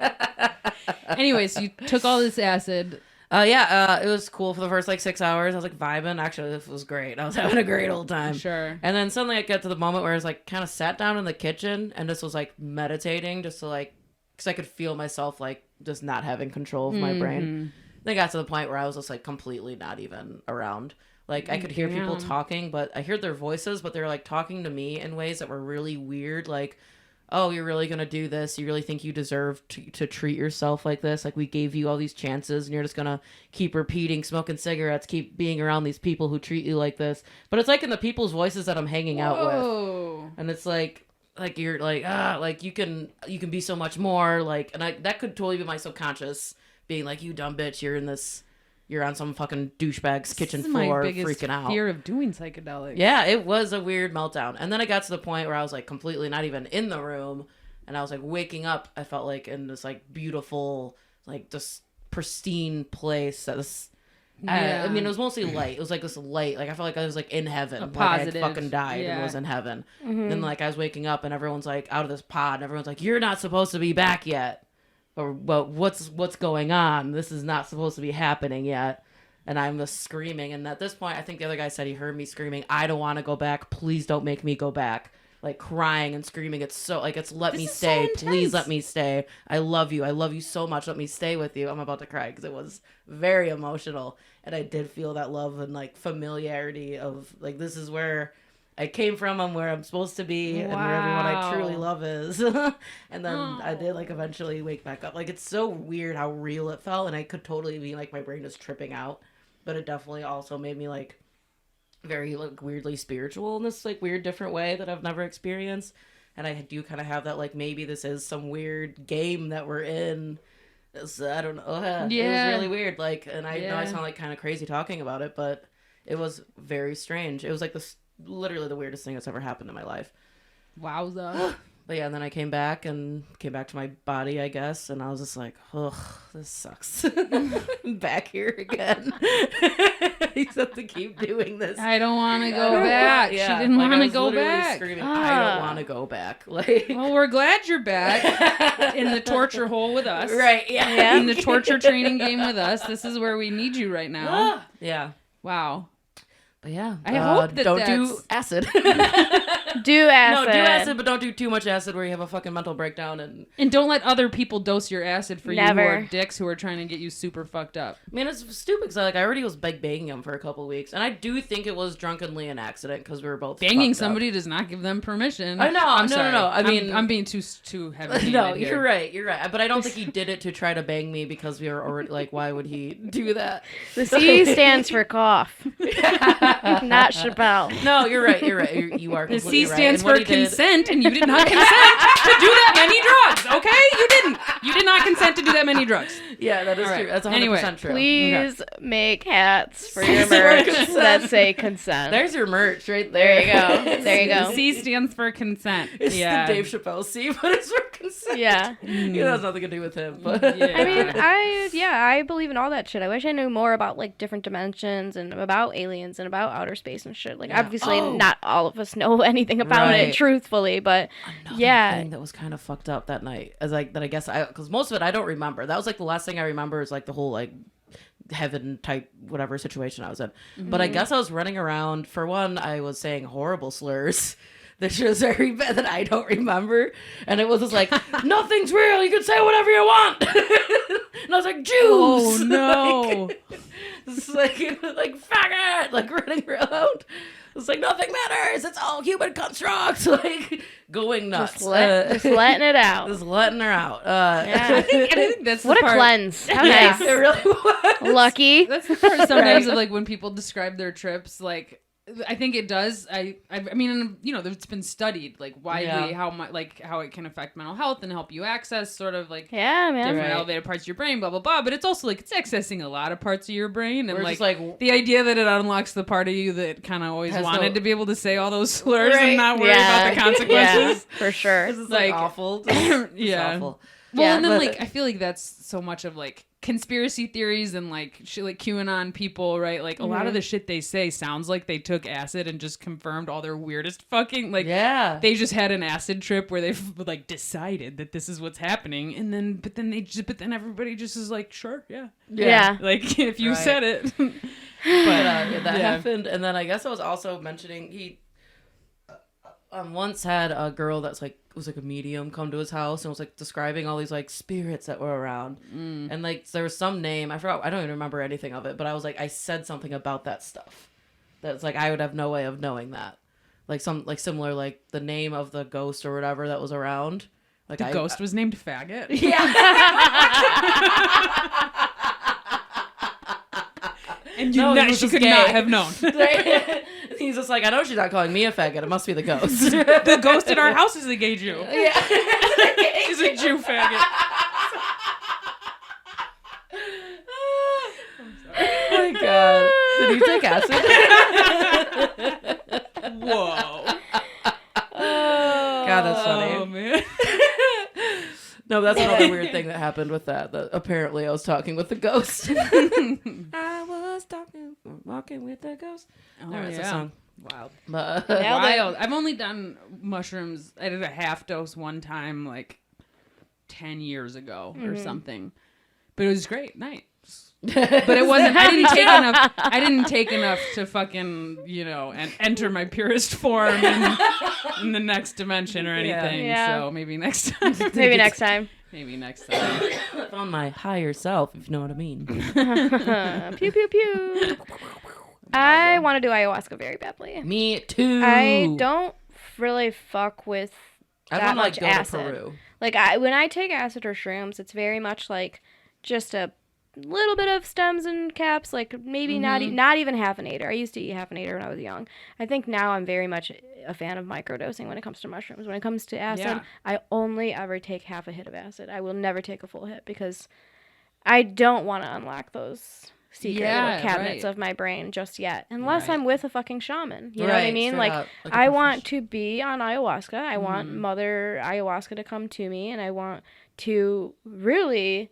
did. Anyways, you took all this acid. It was cool for the first like 6 hours. I was like vibing. Actually, this was great. I was having a great old time. Sure. And then suddenly I get to the moment where I was like kind of sat down in the kitchen and just was like meditating just to like, because I could feel myself like just not having control of my brain. Then I got to the point where I was just like completely not even around. Like I could hear people Damn. talking, but I heard their voices, but they were like talking to me in ways that were really weird. Like, oh, you're really going to do this? You really think you deserve to treat yourself like this? Like we gave you all these chances and you're just going to keep repeating, smoking cigarettes, keep being around these people who treat you like this. But it's like in the people's voices that I'm hanging out with. Oh. And it's like you're like, like you can be so much more. Like, and that could totally be my subconscious being like, you dumb bitch, you're on some fucking douchebag's kitchen floor freaking out. Fear of doing psychedelics. Yeah, it was a weird meltdown. And then I got to the point where I was like completely not even in the room. And I was like waking up, I felt like in this like beautiful, like just pristine place that was, Yeah. I mean, it was mostly light. It was like this light. Like I felt like I was like in heaven. A Like I had positive, fucking died yeah. and was in heaven. And like I was waking up and everyone's like out of this pod and everyone's like, you're not supposed to be back yet. Or well, what's going on? This is not supposed to be happening yet. And I'm just screaming. And at this point, I think the other guy said he heard me screaming, I don't want to go back. Please don't make me go back. Like crying and screaming. It's so like, it's let This me is so stay. intense. Please let me stay. I love you. I love you so much. Let me stay with you. I'm about to cry because it was very emotional. And I did feel that love and like familiarity of like, this is where I came from and where I'm supposed to be and where everyone I truly Wow. love is. And then I did like eventually wake back up. Like it's so weird how real it felt, and I could totally be like my brain is tripping out, but it definitely also made me like very like weirdly spiritual in this like weird different way that I've never experienced. And I do kind of have that like maybe this is some weird game that we're in. I don't know. It was Yeah. really weird. Like, and I know I Yeah. sound like kind of crazy talking about it, but it was very strange. It was like this literally the weirdest thing that's ever happened in my life. Wowza. But yeah, and then I came back to my body, I guess, and I was just like, ugh, this sucks. I'm back here again. You have to keep doing this. I don't want to go back. Yeah, She didn't like, I want to was go literally back. Screaming, I don't want to go back. Like, Well, we're glad you're back in the torture hole with us. right? Yeah. In the torture training game with us. This is where we need you right now. Yeah. Wow. But yeah, I hope that don't do that's- acid. Do acid. No, do acid, but don't do too much acid where you have a fucking mental breakdown. And And don't let other people dose your acid for you who Never. are dicks who are trying to get you super fucked up. I mean, it's stupid because like I already was begging him for a couple weeks, and I do think it was drunkenly an accident because we were both Banging fucked up. somebody does not give them permission. I know, I'm no, sorry. no. I mean, I'm being too heavy. No, you're right. You're right. But I don't think he did it to try to bang me because we were already like, why would he do that? The C stands for cough. Not Chappelle. No, you're right. You're right. You are. The completely C right. stands And what for he did- consent, and you did not consent to do that many drugs. Okay, you didn't. You did not consent to do that many drugs. Yeah, that is All right. true. That's 100% Anyway, true. Please make hats for your For merch consent. that say consent. There's your merch right There there. you go. There you The go. C stands for consent. It's yeah. the Dave Chappelle C, but it's for fucking sick. Yeah. It has nothing to do with him. But I mean, I believe in all that shit. I wish I knew more about like different dimensions and about aliens and about outer space and shit. Like, obviously, not all of us know anything about it, truthfully, but thing that was kind of fucked up that night, as like that. I guess because most of it I don't remember. That was like the last thing I remember is like the whole like heaven type whatever situation I was in. But I guess I was running around. For one, I was saying horrible slurs. That she was very bad that I don't remember. And it was just like, nothing's real. You can say whatever you want. And I was like, Jews. Oh, no. It's like faggot. Like running around. It's like, nothing matters. It's all human constructs. Like going nuts. just letting it out. Just letting her out. I think that's What the a part. cleanse. How Yeah, nice. it really was. Lucky. That's the part sometimes of like when people describe their trips, like I think it does. I mean, you know, it's been studied like widely how much like how it can affect mental health and help you access sort of like Yeah, man. different elevated parts of your brain, blah blah blah. But it's also like it's accessing a lot of parts of your brain, and We're like, just like the idea that it unlocks the part of you that kind of always Has wanted no- to be able to say all those slurs Right. and not worry about the consequences. Yeah, for sure. This is like Like- awful. It's Yeah. awful. Well, Yeah. and then But- like I feel like that's so much of like conspiracy theories and like shit, like QAnon people, right? Like a lot of the shit they say sounds like they took acid and just confirmed all their weirdest fucking like. Yeah. They just had an acid trip where they like decided that this is what's happening, and then but then everybody just is like, sure, yeah, Yeah. like if you Right. said it. But that Yeah. happened, and then I guess I was also mentioning he once had a girl that's like was like a medium come to his house and was like describing all these like spirits that were around, and like there was some name I forgot, I don't even remember anything of it, but I was like I said something about that stuff that's like I would have no way of knowing that, like some like similar like the name of the ghost or whatever that was around, like The ghost was named Faggot. Yeah. And No, he was she just could gay. not have known. He's just like, I know she's not calling me a faggot. It must be the ghost. The ghost in our house is a gay Jew. Yeah. She's a Jew faggot. Oh my god. Did you take acid? Whoa. God, that's funny. Oh, man. No, that's another weird thing that happened with that apparently I was talking with the ghost. I was walking with the ghost. Oh, There, it's a yeah. song. Wild. But, Wild. I've only done mushrooms. I did a half dose one time, like 10 years ago or something. But it was great night. But it wasn't. I didn't take enough. I didn't take enough to fucking and enter my purest form in the next dimension or anything. Yeah. So maybe next time. Maybe next time. Maybe next time. on my higher self, if you know what I mean. Pew pew pew. I want to do ayahuasca very badly. Me too. I don't really fuck with I that want to much go to acid. Peru. Like when I take acid or shrooms, it's very much like just a little bit of stems and caps, like maybe not even half-nator. I used to eat half-nator when I was young. I think now I'm very much a fan of microdosing when it comes to mushrooms. When it comes to acid, Yeah. I only ever take half a hit of acid. I will never take a full hit because I don't want to unlock those secret little cabinets of my brain just yet, unless I'm with a fucking shaman. You know what I mean? straight Like up, like a I want to be on ayahuasca. I want Mm-hmm. Mother Ayahuasca to come to me, and I want to really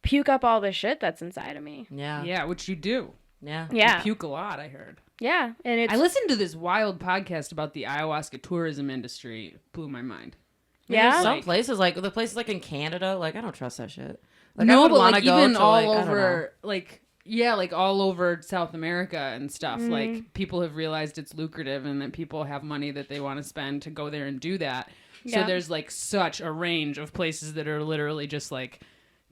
puke up all the shit that's inside of me. Yeah. Yeah, which you do. Yeah. Yeah, You puke a lot, I heard. yeah, and it's I listened to this wild podcast about the ayahuasca tourism industry. It blew my mind. yeah. Some places, like the places like in Canada, like I don't trust that shit. Like, I No, would but wanna like go even to, all like, I don't know. over, like like all over South America and stuff. Like people have realized it's lucrative, and that people have money that they want to spend to go there and do that. So Yeah. there's like such a range of places that are literally just like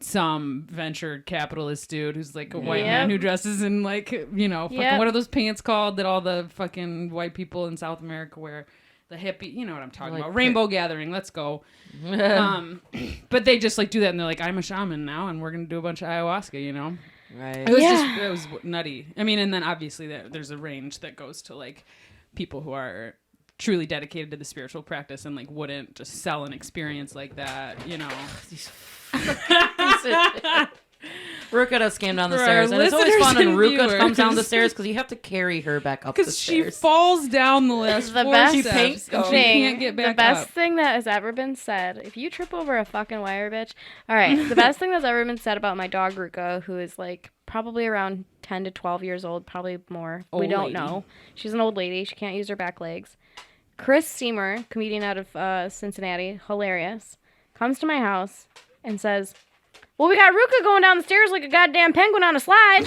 some venture capitalist dude who's like a white man who dresses in like fucking what are those pants called that all the fucking white people in South America wear? The hippie, you know what I'm talking Like about. Rainbow gathering, let's go. But they just like do that, and they're like, I'm a shaman now, and we're gonna do a bunch of ayahuasca, Right. It was it was nutty. I mean, and then obviously there's a range that goes to like people who are truly dedicated to the spiritual practice and like wouldn't just sell an experience like that, Ruka does came down the For stairs, our and it's always fun when listeners and Ruka comes down the viewers. stairs because you have to carry her back up the Because she stairs. falls down the last The 4 best steps and she thing, can't get back the best up. thing that has ever been said, if you trip over a fucking wire, bitch. All right, the best thing that's ever been said about my dog Ruka, who is like probably around 10 to 12 years old, probably more. We Old don't lady. know. She's an old lady. She can't use her back legs. Chris Seymour, comedian out of Cincinnati, hilarious, comes to my house and says, well, we got Ruka going down the stairs like a goddamn penguin on a slide.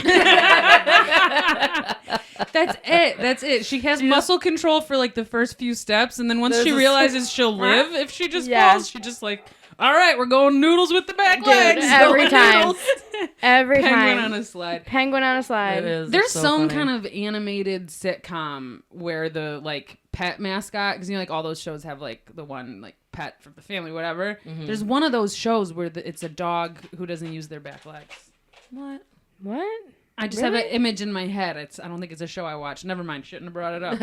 That's it. That's it. She has muscle control for like the first few steps, and then once There's she a- realizes she'll live if she just Yeah. falls, she just like, all right, we're going noodles with the back Dude, legs. every Going time. noodles. Every Penguin time. on a slide. Penguin on a slide. It is. There's It's so some funny. kind of animated sitcom where the like pet mascot, because you know like all those shows have like the one like pet from the family, whatever. Mm-hmm. There's one of those shows where it's a dog who doesn't use their back legs. What? What? I just have an Really? image in my head. I don't think it's a show I watch. Never mind. Shouldn't have brought it up.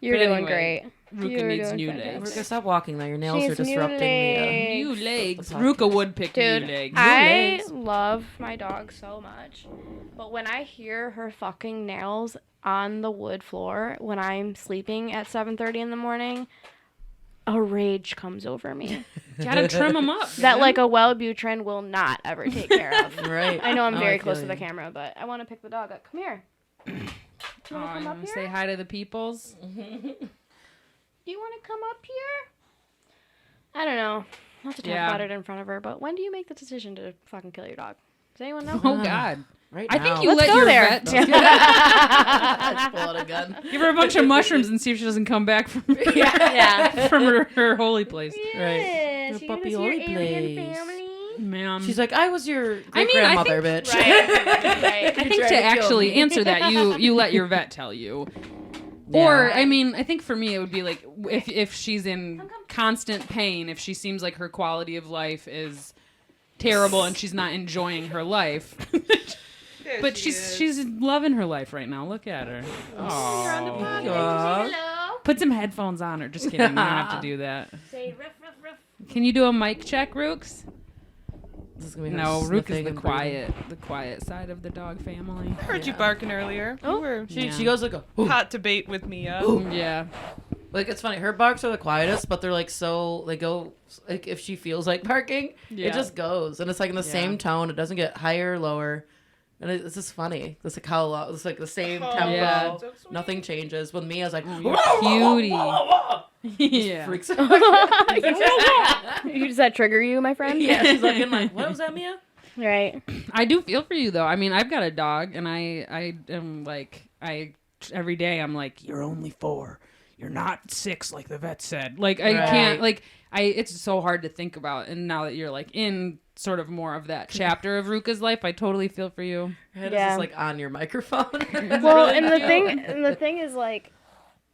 You're But doing anyway, great. Ruka You're needs doing new fantastic. legs. Ruka, stop walking though. Your nails She's are disrupting me. New legs. the podcast. Ruka would pick Dude, new legs. I legs. love my dog so much, but when I hear her fucking nails on the wood floor when I'm sleeping at 7:30 in the morning, a rage comes over me Gotta trim them up. that man. like a Wellbutrin will not ever take care of. Right. I know I'm Oh, very I close feel to the you. camera, but I want to pick the dog up. Come here. Do you Oh, want to come you up wanna here? say hi to the peoples? Do you want to come up here? I don't know. Not to talk Yeah. about it in front of her, but when do you make the decision to fucking kill your dog? Does anyone know? Oh God. Right I now. think you Let's let go your there. vet Let's pull out a gun. give her a bunch of mushrooms and see if she doesn't come back from Yeah. from her holy place. Yeah, Your she puppy was your holy alien place. family. Ma'am. She's like, I was your I great mean, I grandmother, think- bitch. Right. I think tried to to kill actually me. answer that, you let your vet tell you. Yeah. Or, I mean, I think for me it would be like if she's in constant pain, if she seems like her quality of life is terrible and she's not enjoying her life. There But she she's is. loving her life right now. Look at her. Aw. Hello. Put some headphones on her. Just kidding. You don't have to do that. Say ruff, ruff, ruff. Can you do a mic check, Rooks? This is gonna be her No, Rook is sniffing the and breathing. quiet side of the dog family. I heard you Yeah. barking earlier. Oh. You were She Yeah. goes like, "Ooh." hot debate with Mia. Yeah. Like it's funny. Her barks are the quietest, but they're like so they go like if she feels like barking, Yeah. it just goes, and it's like in the Yeah. same tone. It doesn't get higher or lower, and it's just funny. It's like how it's like the same Oh, tempo. Yeah. so sweet. Nothing changes. With Mia's like, Cutie. Yeah. freaks out. Does that trigger you, my friend? Yeah, she's like, in my, what was that, Mia? Right. I do feel for you though. I mean, I've got a dog, and I am like every day I'm like, you're only 4. You're not 6 like the vet said. Like I Right. can't like it's so hard to think about. And now that you're like in sort of more of that chapter of Ruka's life, I totally feel for you. Her head Yeah. is just like on your microphone. It's Well, really and the cute. thing is like,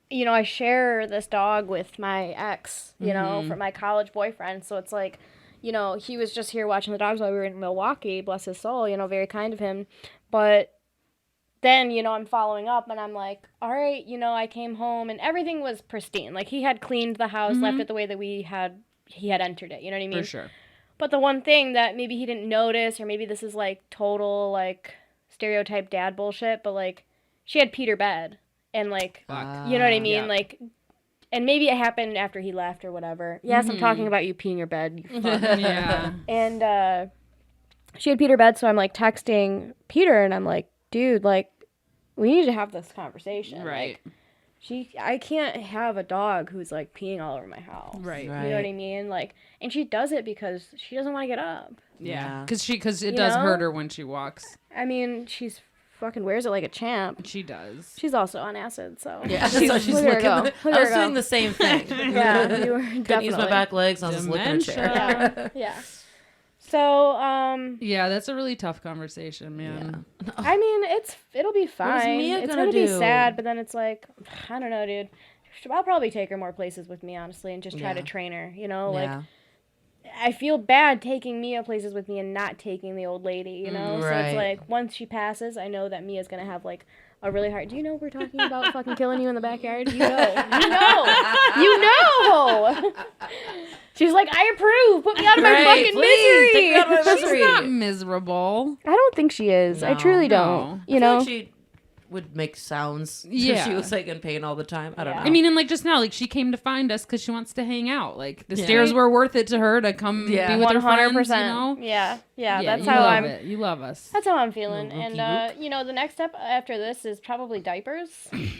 you know, I share this dog with my ex, you know, for my college boyfriend. So it's like, you know, he was just here watching the dogs while we were in Milwaukee. Bless his soul, you know, very kind of him. But then, you know, I'm following up and I'm like, all right, you know, I came home and everything was pristine. Like he had cleaned the house, left it the way that he had entered it. You know what I mean? For sure. But the one thing that maybe he didn't notice, or maybe this is like total like stereotype dad bullshit, but like she had Peter bed and like, Fuck. you know what I mean? Yeah. Like, and maybe it happened after he left or whatever. Yes, I'm talking about you peeing your bed. You fuck. Yeah. And she had Peter bed, so I'm like texting Peter, and I'm like, dude, like, we need to have this conversation. Right. Like, I can't have a dog who's like peeing all over my house. Right. Right. You know what I mean? Like, and she does it because she doesn't want to get up. Yeah. Yeah. Because it You does know? hurt her when she walks. I mean, she's fucking wears it like a champ. She does. She's also on acid, so Yeah, so she's look at her looking. go. Look I at was her go. doing the same thing. Yeah, you were Couldn't definitely. use my back legs. I was just looking at a chair. Dementia. Yeah. So, Yeah, that's a really tough conversation, man. I mean, it'll be is fine. Mia It's gonna gonna be do? sad, but then it's like, I don't know, dude. I'll probably take her more places with me, honestly, and just try to Yeah. train her. You know, like Yeah. I feel bad taking Mia places with me and not taking the old lady. You know, so right. it's like once she passes, I know that Mia's gonna have like a really hard. Do you know we're talking about fucking killing you in the backyard? You know, you know, you know. She's like, I approve. Put me out of my fucking please, take me out of my misery. misery. She's not miserable. I don't think she is. I No. truly No. don't. You I feel know? like she would make sounds. Yeah. If she was like in pain all the time. I don't Yeah. know. I mean, and like just now, like she came to find us because she wants to hang out. Like the Yeah. stairs were worth it to her to come Yeah. be with her friends. 100%. You know? Yeah. Yeah, That's you how love I'm. it. You love us. That's how I'm feeling. Little And, rookie you know, the next step after this is probably diapers.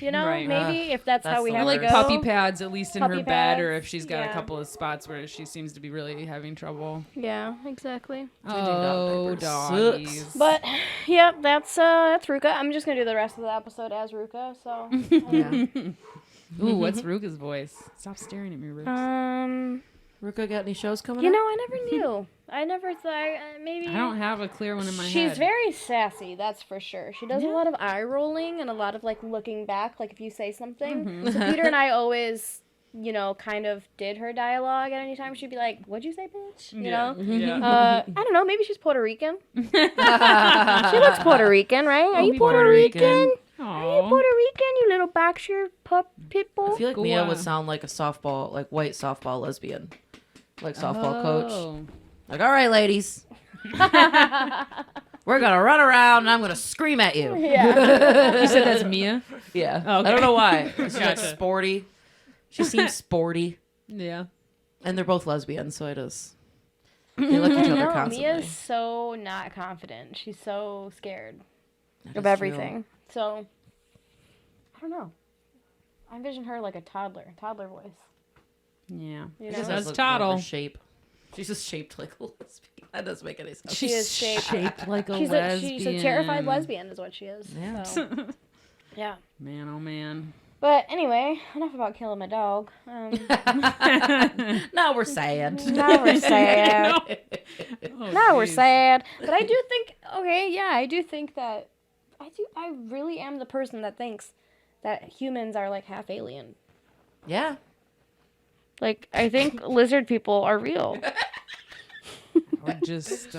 You know, Right. maybe if that's how That's we the have Like to go. puppy pads, at least in Puppy her bed, or pads, if she's got a yeah. couple of spots where she seems to be really having trouble. Yeah, exactly. Oh, diapers doggies. sucks. But, yep, that's Ruka. I'm just going to do the rest of the episode as Ruka, so. Yeah. Ooh, what's Ruka's voice? Stop staring at me, Ruka. Ruka got any shows coming You up? know, I never knew. I never thought, maybe. I don't have a clear one in my head. She's very sassy, that's for sure. She does a lot of eye rolling and a lot of like looking back, like if you say something. So Peter and I always, you know, kind of did her dialogue at any time. She'd be like, "What'd you say, bitch?" You know. Yeah. I don't know. Maybe she's Puerto Rican. She looks Puerto Rican, right? Are you be Puerto Puerto Rican? Rican. Are you Aw. Puerto Rican? You little Berkshire pit bull. I feel like Go Mia on. would sound like a softball, like white softball lesbian, like softball coach. Oh. Like, all right, ladies, we're gonna run around and I'm gonna scream at you. Yeah. You said that's Mia? Yeah. Okay. I don't know why. She's like Gotcha. sporty. She seems sporty, Yeah. and they're both lesbians, so it is. They look at each other No, constantly. Mia's so not confident. She's so scared That of is everything. So, I don't know. I envision her like a toddler voice. Yeah. You True. She know? just That's has like toddle. more of a shape. She's just shaped like a lesbian. That doesn't make any sense. She is shaped- like a She's lesbian. a terrified lesbian, is what she is. Yeah. So, yeah. Man, oh man. But anyway, enough about killing my dog. Now we're sad. Now we're sad. Oh, Now we're geez. sad. But I do think, okay, yeah, I do think that, I really am the person that thinks that humans are like half alien. Yeah. Like, I think lizard people are real. Or just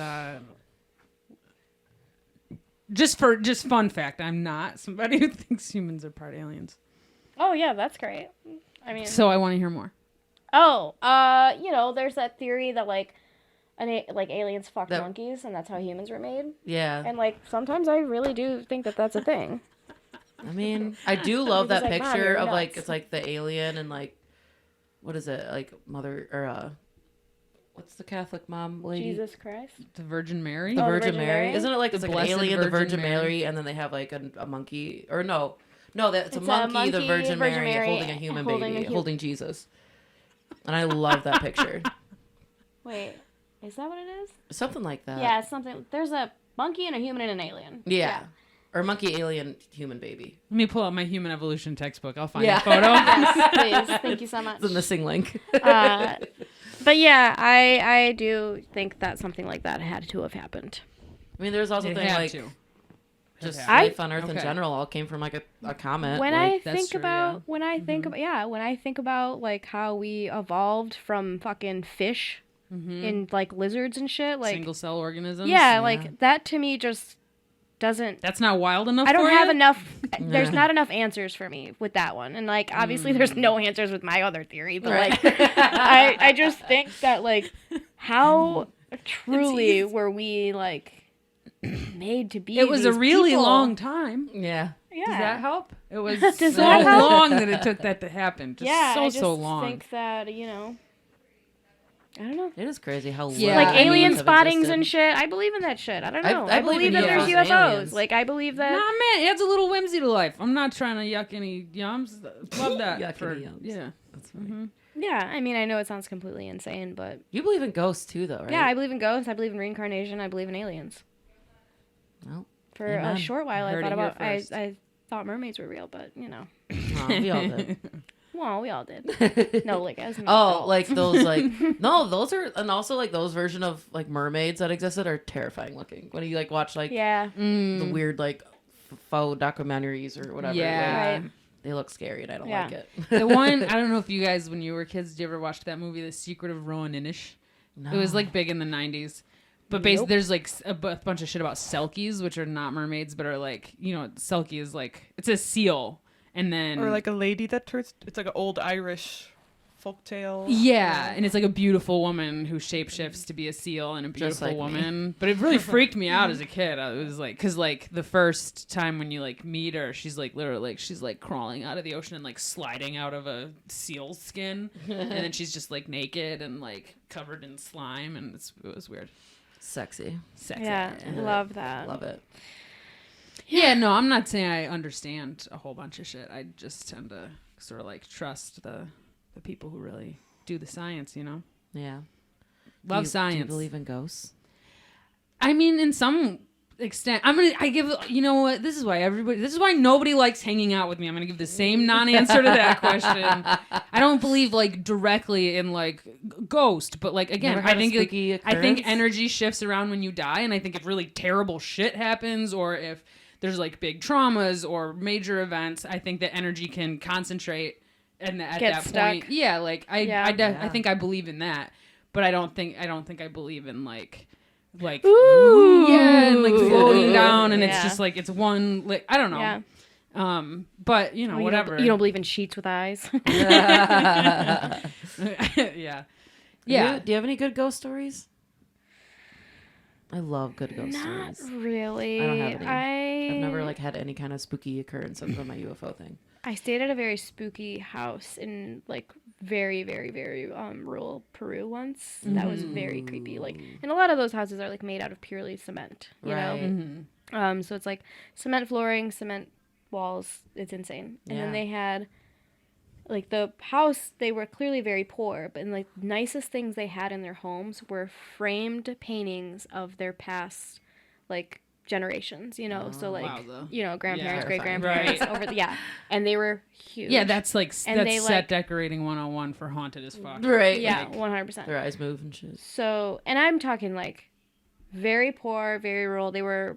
fun fact, I'm not somebody who thinks humans are part aliens. Oh, yeah, that's great. I mean, So I want to hear more. you know, there's that theory that, like, aliens fucked That- monkeys, and that's how humans were made. Yeah. And, like, sometimes I really do think that that's a thing. I mean, I do love He's that like, "Mom, picture you're of like nuts." it's like the alien and like what is it like mother or what's the Catholic mom lady? Jesus Christ. The Virgin Mary? The Oh, the Virgin Virgin Mary. Mary? Isn't it like it's The like an Blessed alien, the Virgin Virgin Mary, Mary. and then they have like a monkey or no, that's a It's a monkey, the monkey, Virgin, Virgin Mary, Mary holding a human holding baby, a hu- holding Jesus. And I love that picture. Wait, is that what it is? Something like that. Yeah, it's something. There's a monkey and a human and an alien. Yeah. Or monkey, alien, human baby. Let me pull out my human evolution textbook. I'll find Yeah. a photo. Yes, please. Thank you so much. The missing link. But yeah, I do think that something like that had to have happened. I mean, there's also It things had like to. just I- life on Earth in okay. general all came from like a comet. When like, I that's think true, about yeah. when I think about when I think about like how we evolved from fucking fish and like lizards and shit, like Single cell organisms. yeah, like that to me just doesn't. That's not wild enough I don't for have you? enough. There's not enough answers for me with that one, and like obviously there's no answers with my other theory, but like I just think that like how truly were we like made to be? It was a these really people? long time. yeah. Yeah. Does that help? It was Does so that help? long that it took that to happen. Just Yeah, so I just long. think that I don't know. It is crazy how Yeah, Like I mean, alien have spottings existed. and shit. I believe in that shit. I don't know. I I believe believe in that there's UFOs and UFOs. aliens. Like I believe that. Nah, man, it adds a little whimsy to life. I'm not trying to yuck any yums. Love that. Yuck for, any yums. Yeah. That's funny. Yeah, I mean, I know it sounds completely insane, but You believe in ghosts too, though, right? yeah, I believe in ghosts. I believe in reincarnation. I believe in aliens. Well, For Amen. a short while, I Heard thought it here about. I first. thought mermaids were real, but you know, we all did. well, we all did. No, like as an Oh, adult. like those, like no, those are, and also like those version of like mermaids that existed are terrifying looking. When you like watch like yeah, the weird like faux documentaries or whatever, Yeah. like, right. they look scary and I don't Yeah. like it. The one, I don't know if you guys, when you were kids, did you ever watch that movie, The Secret of Rowan Inish? No. It was like big in the 90s. But basically, there's like a bunch of shit about selkies, which are not mermaids, but are like, you know, selkie is like, it's a seal. And then. Or like a lady that turns. It's like an old Irish folktale. Yeah, and it's like a beautiful woman who shapeshifts to be a seal and a beautiful like woman. But it really freaked me out as a kid. I was like, because like the first time when you like meet her, she's like literally like she's like crawling out of the ocean and like sliding out of a seal's skin, and then she's just like naked and like covered in slime, and it was weird. Sexy. Sexy. Yeah, love that. Love it. Yeah, no, I'm not saying I understand a whole bunch of shit. I just tend to sort of like trust the people who really do the science, you know? Yeah. Love Do science. you believe in ghosts? I mean, in some extent, you know what? This is why nobody likes hanging out with me. I'm going to give the same non-answer to that question. I don't believe like directly in like ghost, but like, again, Never I had a think spooky I think occurrence? energy shifts around when you die. And I think if really terrible shit happens or if there's like big traumas or major events, I think that energy can concentrate. And at Get that stuck. point, yeah, like I think I believe in that, but I don't think I believe in like Ooh. yeah, and like floating down, and it's Yeah. just like it's one like I don't know. Yeah. But you know, whatever. You don't believe in sheets with eyes? yeah, yeah. Do you have any good ghost stories? I love good ghost Not stories. really. I don't have any. I've I've never like had any kind of spooky occurrence other than my UFO thing. I stayed at a very spooky house in like very, very, very rural Peru once. That was very creepy. Like, and a lot of those houses are like made out of purely cement, you Right. know? So it's like cement flooring, cement walls. It's insane. And then Yeah. they had like the house, they were clearly very poor, but like nicest things they had in their homes were framed paintings of their past like generations, you know, so like Wowza. you know, grandparents, Yeah. great grandparents, and they were huge. Yeah, that's like And that's they, set like- decorating 101 for haunted as fuck. Right. yeah, Like, 100%. their eyes move and shit. So, and I'm talking like very poor, very rural. They were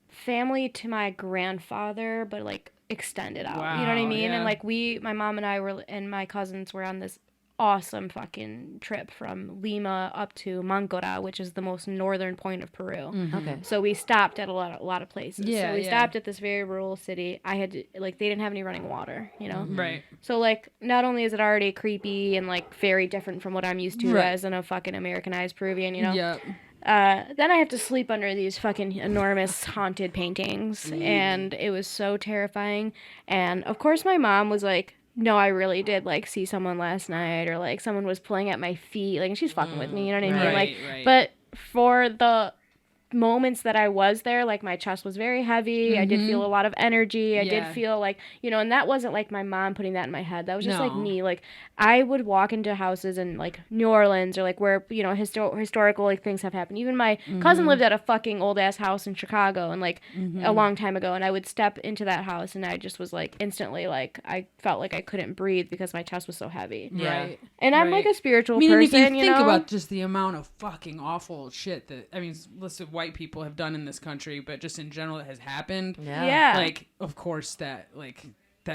family to my grandfather, but like extended out. You know what I Wow, mean? yeah. And like my mom and I were, and my cousins were on this awesome fucking trip from Lima up to Mancora, which is the most northern point of Peru. Okay. So we stopped at a lot of places. Yeah, so we yeah. stopped at this very rural city. I had to, like, they didn't have any running water, you know? Right. So, like, not only is it already creepy and, like, very different from what I'm used to Right. as a fucking Americanized Peruvian, you know? Yep. Then I have to sleep under these fucking enormous haunted paintings, and it was so terrifying. And, of course, my mom was like, no, I really did, like, see someone last night, or, like, someone was pulling at my feet. Like, and she's fucking with me, you know what I mean? Right, Like, right. but for the moments that I was there, like, my chest was very heavy. I did feel a lot of energy. I Yeah. did feel like, you know, and that wasn't like my mom putting that in my head. That was just like No. me. Like, I would walk into houses in like New Orleans or like where, you know, historical like things have happened. Even my cousin lived at a fucking old ass house in Chicago and like a long time ago, and I would step into that house and I just was like instantly like I felt like I couldn't breathe because my chest was so heavy. Yeah. Right. And I'm Right. like a spiritual I mean, and if person, you think know? about just the amount of fucking awful shit that, I mean, listen, white people have done in this country, but just in general that has happened. Yeah. Yeah. Like, of course, that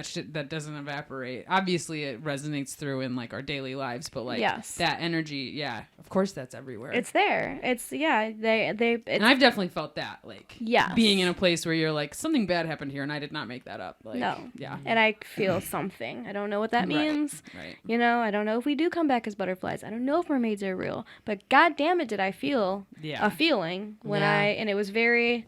shit, that doesn't evaporate. Obviously, it resonates through in, like, our daily lives, but, like, Yes. that energy, yeah, of course that's everywhere. It's there. It's yeah. and It's I've definitely felt that, like, Yes. being in a place where you're like, something bad happened here, and I did not make that up. Like, No. Yeah. and I feel something. I don't know what that Right. means. Right. You know, I don't know if we do come back as butterflies. I don't know if mermaids are real. But god damn it, did I feel Yeah. a feeling when Yeah. and it was very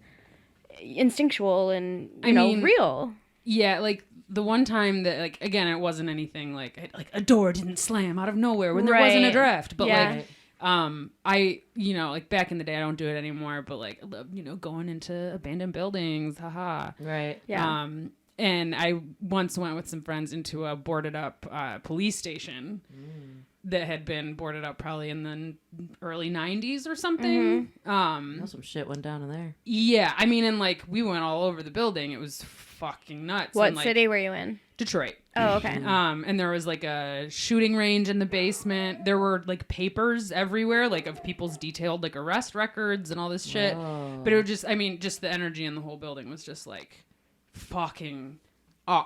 instinctual and, I you know, mean, real. Yeah, like, the one time that, like, again, it wasn't anything like a door didn't slam out of nowhere when there wasn't a Right. draft, but Yeah. like, I, you know, like, back in the day, I don't do it anymore, but like, I love, you know, going into abandoned buildings, haha. Right. Yeah. And I once went with some friends into a boarded up police station that had been boarded up probably in the early 90s or something. I know some shit went down in there. Yeah, I mean, and like, we went all over the building. It was fucking nuts. What and, like, city were you in? Detroit. Oh, okay. And there was like a shooting range in the basement. There were like papers everywhere, like of people's detailed like arrest records and all this shit. Whoa. But it was just, I mean, just the energy in the whole building was just like fucking,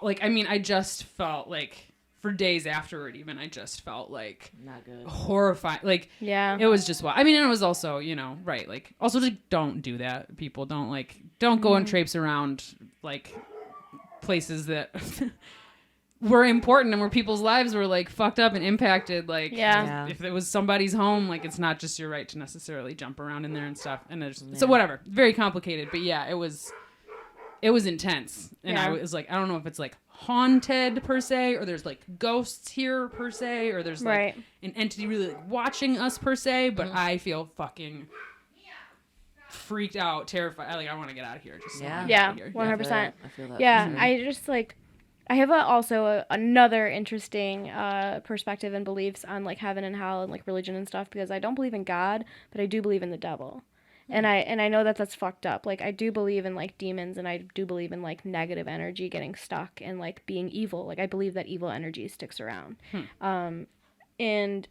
like, I mean, I just felt like for days afterward, even I just felt like Not good. horrified. Like, Yeah. it was just, I mean, and it was also, you know, right. Like, also just don't do that. People don't go and traipse around like places that were important and where people's lives were like fucked up and impacted. Like, Yeah. if it was somebody's home, like it's not just your right to necessarily jump around in there and stuff. And so whatever, very complicated. But yeah, it was intense. And I was like, I don't know if it's like haunted per se, or there's like ghosts here per se, or there's like an entity really like watching us per se. But I feel fucking freaked out, terrified. Like I want to get out of here. Just Yeah, 100%. I feel that. Yeah, I just like, I have another interesting perspective and beliefs on like heaven and hell and like religion and stuff, because I don't believe in God, but I do believe in the devil. And I know that that's fucked up. Like I do believe in like demons, and I do believe in like negative energy getting stuck and like being evil. Like I believe that evil energy sticks around. And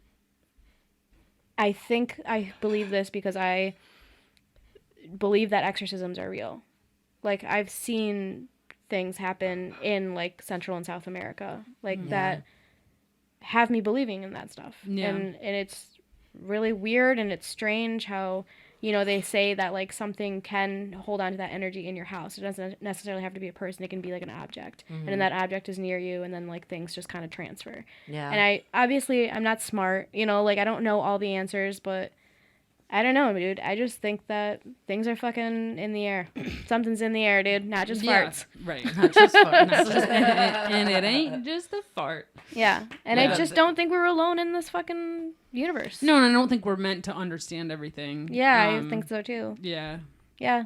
I think I believe this because I believe that exorcisms are real. Like I've seen things happen in like Central and South America like that have me believing in that stuff. And it's really weird, and it's strange how, you know, they say that like something can hold on to that energy in your house. It doesn't necessarily have to be a person. It can be like an object, and then that object is near you, and then like things just kind of transfer. And I'm not smart, you know, like I don't know all the answers, but I don't know, dude. I just think that things are fucking in the air. Something's in the air, dude. Not just farts. Right. Not just farts. And it ain't just a fart. Yeah. And I just don't think we're alone in this fucking universe. No, and I don't think we're meant to understand everything. Yeah, I think so too. Yeah. Yeah.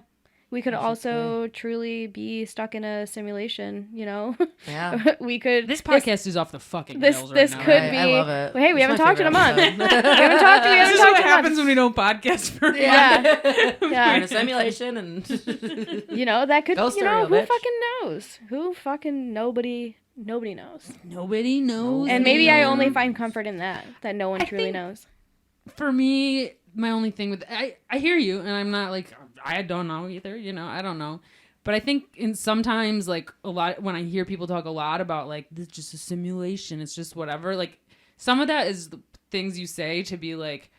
We could also truly be stuck in a simulation, you know? Yeah. We could. This podcast is off the fucking rails right now. Could be. I love it. Hey, we It's haven't my talked in a month. favorite we haven't talked in a month. This is what happens when we don't podcast for Yeah. We're in Yeah. a simulation, and You know, that could, Ghost you know, stereo, who bitch. fucking knows? Who fucking nobody knows. Nobody knows. And maybe I only find comfort in that no one truly think- knows. For me, my only thing with I hear you, and I'm not like I don't know either. You know, I don't know. But I think in sometimes like a lot when I hear people talk a lot about like this is just a simulation, it's just whatever. Like some of that is the things you say to be like,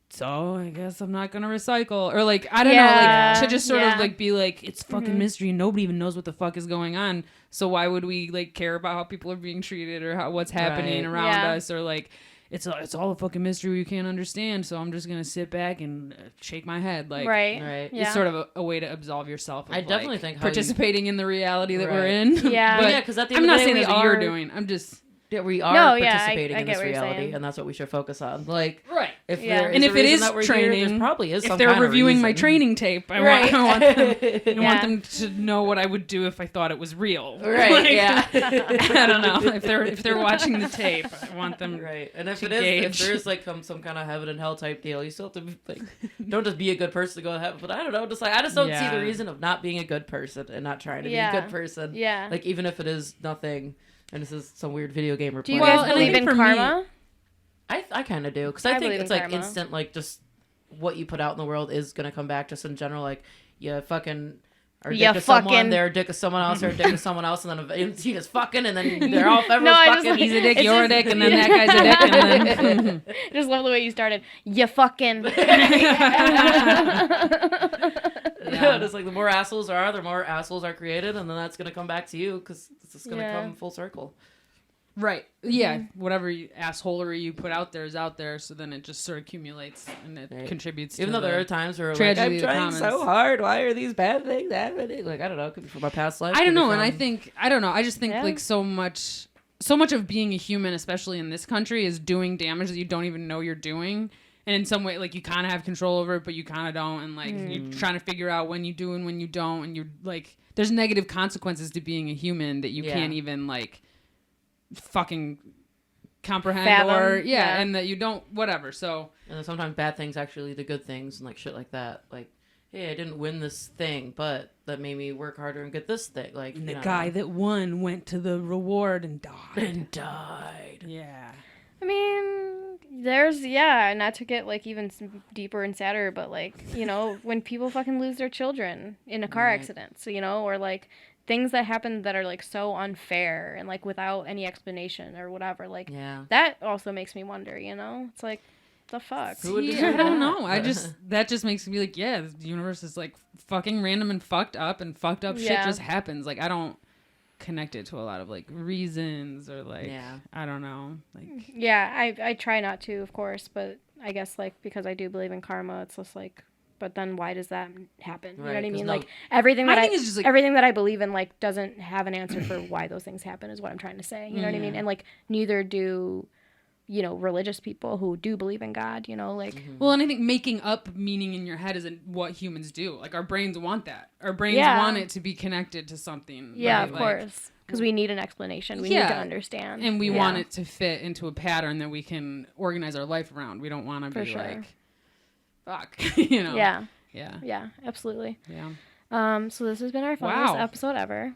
so I guess I'm not gonna recycle, or like I don't know, like to just sort of like be like it's fucking mystery and nobody even knows what the fuck is going on. So why would we like care about how people are being treated or how what's happening around us, or like. It's all a fucking mystery you can't understand, so I'm just gonna sit back and shake my head. Like, Right. Yeah. it's sort of a way to absolve yourself. Of, I definitely think how participating in the reality that we're Right. in. Yeah. But Yeah, 'cause at the I'm end of not the day, saying we that's what you're are- doing. I'm just we are No, yeah, participating I in get this what you're reality, saying. and that's what we should focus on. Like, right. if Yeah. there is And a if it reason is that we're training, here, there probably is if some they're kind of reviewing my reason. training tape, I Right. want them. I Yeah. want them to know what I would do if I thought it was real. Right? Like, Yeah. I don't know if they're watching the tape. I want them. Right, and if to it is, if gauge. there's like some kind of heaven and hell type deal, you still have to be, like, don't just be a good person to go to heaven. But I don't know, just like I just don't see Yeah. the reason of not being a good person and not trying to be Yeah. a good person. Yeah. Like even if it is nothing, and this is some weird video game we're Do you playing. guys and I believe think in for me- karma? I kind of do, because I I think believe it's in like karma. instant, like just what you put out in the world is gonna come back. Just in general, like you fucking are a dick Ya to someone, fucking- they're a dick to someone else, or a dick to someone else, and then he just fucking, and then they're all everyone's No, I just fucking. like- He's a dick, It's you're a just- dick, and then that guy's a dick, and then. I just love the way you started. You fucking. Yeah, just like the more assholes there are, the more assholes are created, and then that's gonna come back to you because it's just gonna Yeah. come full circle. Right. Yeah. Whatever assholery you put out there is out there, so then it just sort of accumulates and it Right. contributes. Even to though the there are times where like, tragedy I'm of the trying so commons. hard, why are these bad things happening? Like I don't know, it could be from my past life. I could don't be know, and I from- think I don't know. I just think Yeah. like so much of being a human, especially in this country, is doing damage that you don't even know you're doing. And in some way, like you kind of have control over it, but you kind of don't. And like you're trying to figure out when you do and when you don't. And you're like, there's negative consequences to being a human that you Yeah. can't even like fucking comprehend Fathom, or yeah. and that you don't whatever. So And then sometimes bad things actually lead to good things and like shit like that. Like, hey, I didn't win this thing, but that made me work harder and get this thing. Like the you know. guy that won went to the reward and died. and died. Yeah. I mean, there's, yeah, not to get, like, even deeper and sadder, but, like, you know, when people fucking lose their children in a car Right. accident, so, you know, or, like, things that happen that are, like, so unfair and, like, without any explanation or whatever, like, Yeah. that also makes me wonder, you know? It's like, the fuck? Who would See, deserve I don't that? know. That just makes me like, yeah, the universe is like fucking random and fucked up shit Yeah. just happens. Like I don't connect it to a lot of like reasons or like Yeah. I don't know, like Yeah, I try not to, of course, but I guess like because I do believe in karma, it's just like, but then why does that happen? You know what I 'cause mean? no- Like everything My that thing is just, like- everything that I believe in like doesn't have an answer for why those things happen is what I'm trying to say. You know what I mean? And like neither do, you know, religious people who do believe in God, you know, like well, and I think making up meaning in your head isn't what humans do. Like our brains want that. Our brains Yeah. want it to be connected to something. yeah, right? of Like, course, because we need an explanation. We need Yeah. to understand. and we Yeah. want it to fit into a pattern that we can organize our life around. We don't want to For be sure. like, fuck, you know? Yeah. Yeah. Yeah, absolutely. Yeah. So this has been our funnest Wow. episode ever.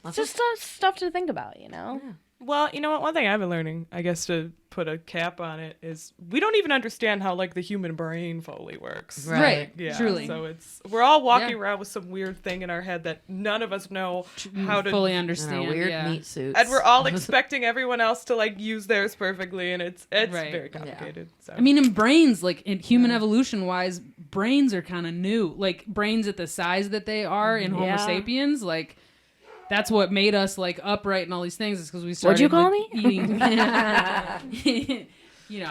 It's just stuff to think about, you know? Well, you know what? One thing I've been learning, I guess, to put a cap on it, is we don't even understand how like the human brain fully works. Right. Yeah. Truly. So we're all walking Yeah. around with some weird thing in our head that none of us know how to fully In understand. our weird yeah. meat suits. And we're all expecting everyone else to like use theirs perfectly, and it's Right. very complicated. So. I mean, in brains, like in human evolution wise, brains are kind of new. Like brains at the size that they are in Homo Yeah. sapiens, like that's what made us like upright and all these things. Is because we started. What'd you call like, eating,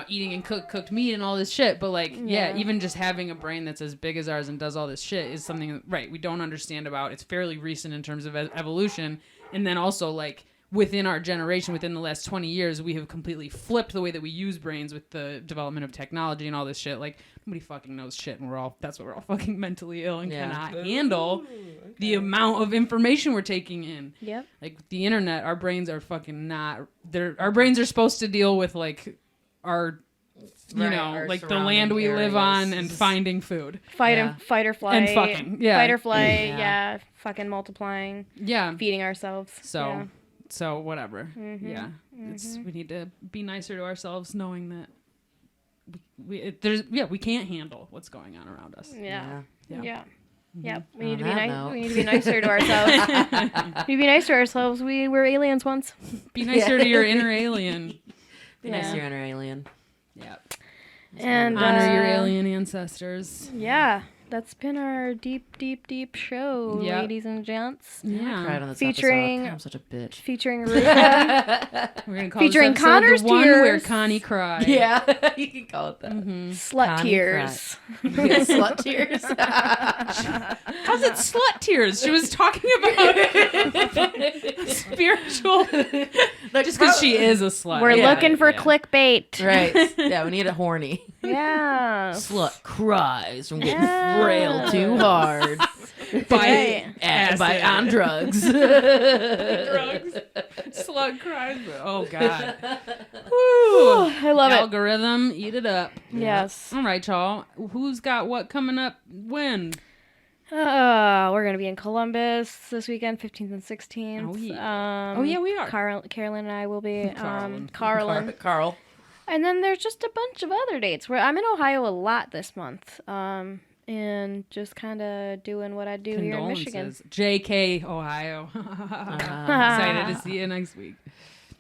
eating and cooked meat and all this shit. But like, yeah, even just having a brain that's as big as ours and does all this shit is something that, right, we don't understand about. It's fairly recent in terms of evolution, and then also like. Within our generation, within the last 20 years, we have completely flipped the way that we use brains with the development of technology and all this shit. Like, nobody fucking knows shit, and that's why we're all fucking mentally ill and Yeah. cannot handle the amount of information we're taking in. Yep. Like, with the internet, our brains are fucking not... Our brains are supposed to deal with, like, our... Right, our like the surrounding land we live on areas. and finding food. Fight Yeah. fight or flight. And fucking, yeah. Fight or flight, Yeah. yeah. Fucking multiplying, Yeah. feeding ourselves. So whatever. Yeah. We need to be nicer to ourselves knowing that we can't handle what's going on around us. Yeah. Yeah. Yeah. Yeah. We On need to be that nice. note. We need to be nicer to ourselves. We need to be nice to ourselves. We were aliens once. Be nicer to your inner alien. Be nice Yeah. to your inner alien. Yeah. And Honor your alien ancestors. Yeah. That's been our deep show, Yep. ladies and gents. I Yeah. cried on this Featuring- episode. God, I'm such a bitch. Featuring Ruka, We're gonna call Featuring this episode Connor's the one where tears. Connie cried. Yeah, you can call it that. slut Connie tears. Yeah, slut tears. How's it slut tears? She was talking about spiritual. Just because she is a slut. We're Yeah, looking for yeah. clickbait. Right. Yeah, we need it horny. Yeah. Slut cries from getting frail too hard. By By on drugs. drugs. Slut cries. Oh God. Woo. I love it. Algorithm, eat it up. Yes. All right, y'all. Who's got what coming up? When? We're gonna be in Columbus this weekend, 15th and 16th. Oh, yeah. Oh, yeah, we are. Carolyn and I will be. Carolyn. Carolyn. And then there's just a bunch of other dates where I'm in Ohio a lot this month. And just kind of doing what I do here in Michigan. Condolences. JK, Ohio. Excited to see you next week.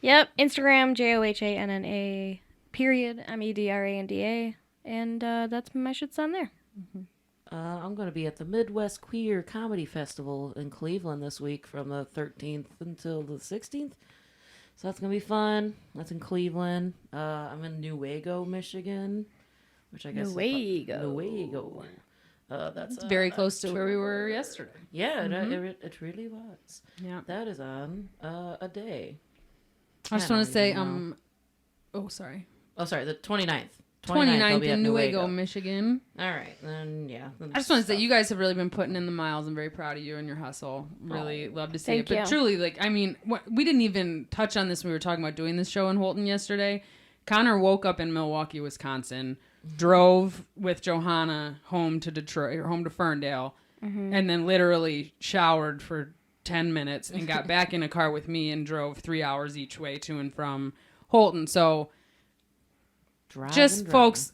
Yep. Instagram, JOHANNA, period, MEDRANDA. And that's my shit's on there. I'm going to be at the Midwest Queer Comedy Festival in Cleveland this week from the 13th until the 16th. So that's going to be fun. That's in Cleveland. I'm in Newaygo, Michigan, which I guess Newaygo. That's Very close to where we were yesterday. Yeah, it really was. Yeah. That is on a day. I just I want don't to say, even know. oh, sorry. Oh, sorry, the 29th. 29th be at in Newaygo, Michigan. All right, then yeah. I just want to say, you guys have really been putting in the miles. I'm very proud of you and your hustle. Really love to see Thank it. But you. truly, like, I mean, we didn't even touch on this when we were talking about doing this show in Holton yesterday. Connor woke up in Milwaukee, Wisconsin, drove with Johanna home to Detroit, or home to Ferndale, and then literally showered for 10 minutes and got back in a car with me and drove 3 hours each way to and from Holton. So, Drive just and drive. folks,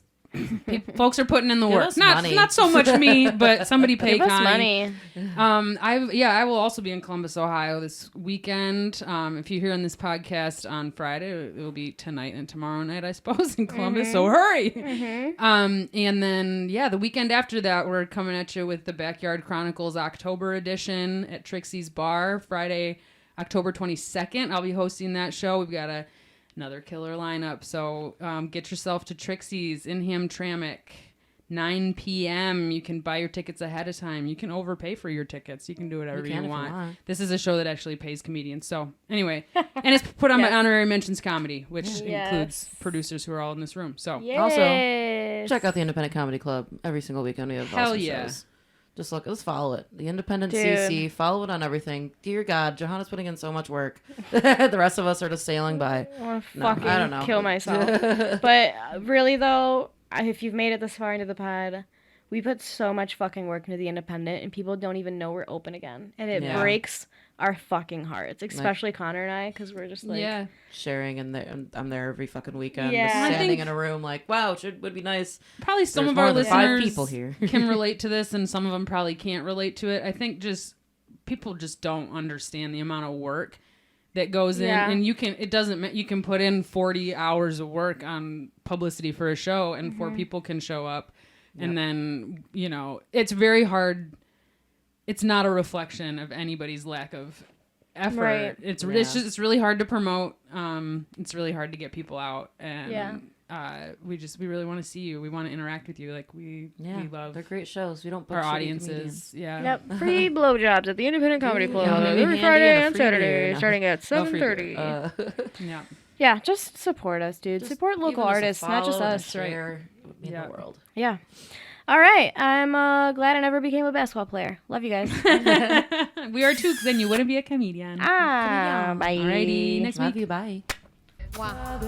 Folks are putting in the Give work. us money. Not so much me, but somebody pay Give us Connie. money. I will also be in Columbus, Ohio this weekend. If you're hearing this podcast on Friday, it will be tonight and tomorrow night, I suppose, in Columbus. So hurry. And then the weekend after that, we're coming at you with the Backyard Chronicles October edition at Trixie's Bar, Friday, October 22nd. I'll be hosting that show. We've got another killer lineup. So get yourself to Trixie's in Hamtramck, 9 p.m. You can buy your tickets ahead of time. You can overpay for your tickets. You can do whatever you want. This is a show that actually pays comedians. So anyway, and it's put on by Honorary Mentions Comedy, which includes producers who are all in this room. So also check out the Independent Comedy Club every single weekend. We have awesome shows. Just let's follow it. The Independent CC, follow it on everything. Dear God, Johanna's putting in so much work. The rest of us are just sailing by. I don't know. Kill myself. But really though, if you've made it this far into the pod, we put so much fucking work into the Independent, and people don't even know we're open again, and it breaks our fucking hearts, especially Connor and I, because we're just like sharing, and I'm there every fucking weekend, just standing in a room like, wow, would be nice. Probably some of our listeners 5 people here can relate to this, and some of them probably can't relate to it. I think just people just don't understand the amount of work that goes in, and you can put in 40 hours of work on publicity for a show, and 4 people can show up, and then it's very hard. It's not a reflection of anybody's lack of effort. Right. It's really hard to promote. It's really hard to get people out, and we really want to see you. We want to interact with you. Like we love. They're great shows. We don't book our audiences. Yep. Free blowjobs at the Independent Comedy Club every Friday and Saturday, starting at 7:30. Yeah, just support us, dude. Support local artists, not just us. Right. In the world. Yeah. All right. I'm glad I never became a basketball player. Love you guys. We are too, because then you wouldn't be a comedian. Bye. Alrighty, next Love week. you, bye. Wow.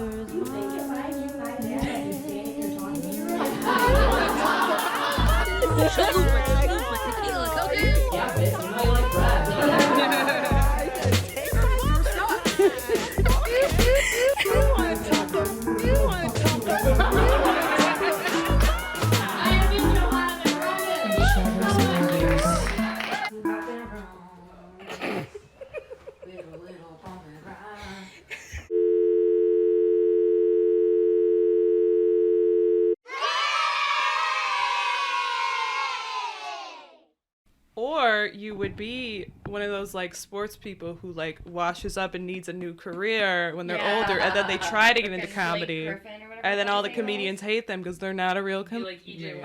Or you would be one of those like sports people who like washes up and needs a new career when they're older, and then they try to get into comedy, and then all the comedians hate them because they're not a real comedian.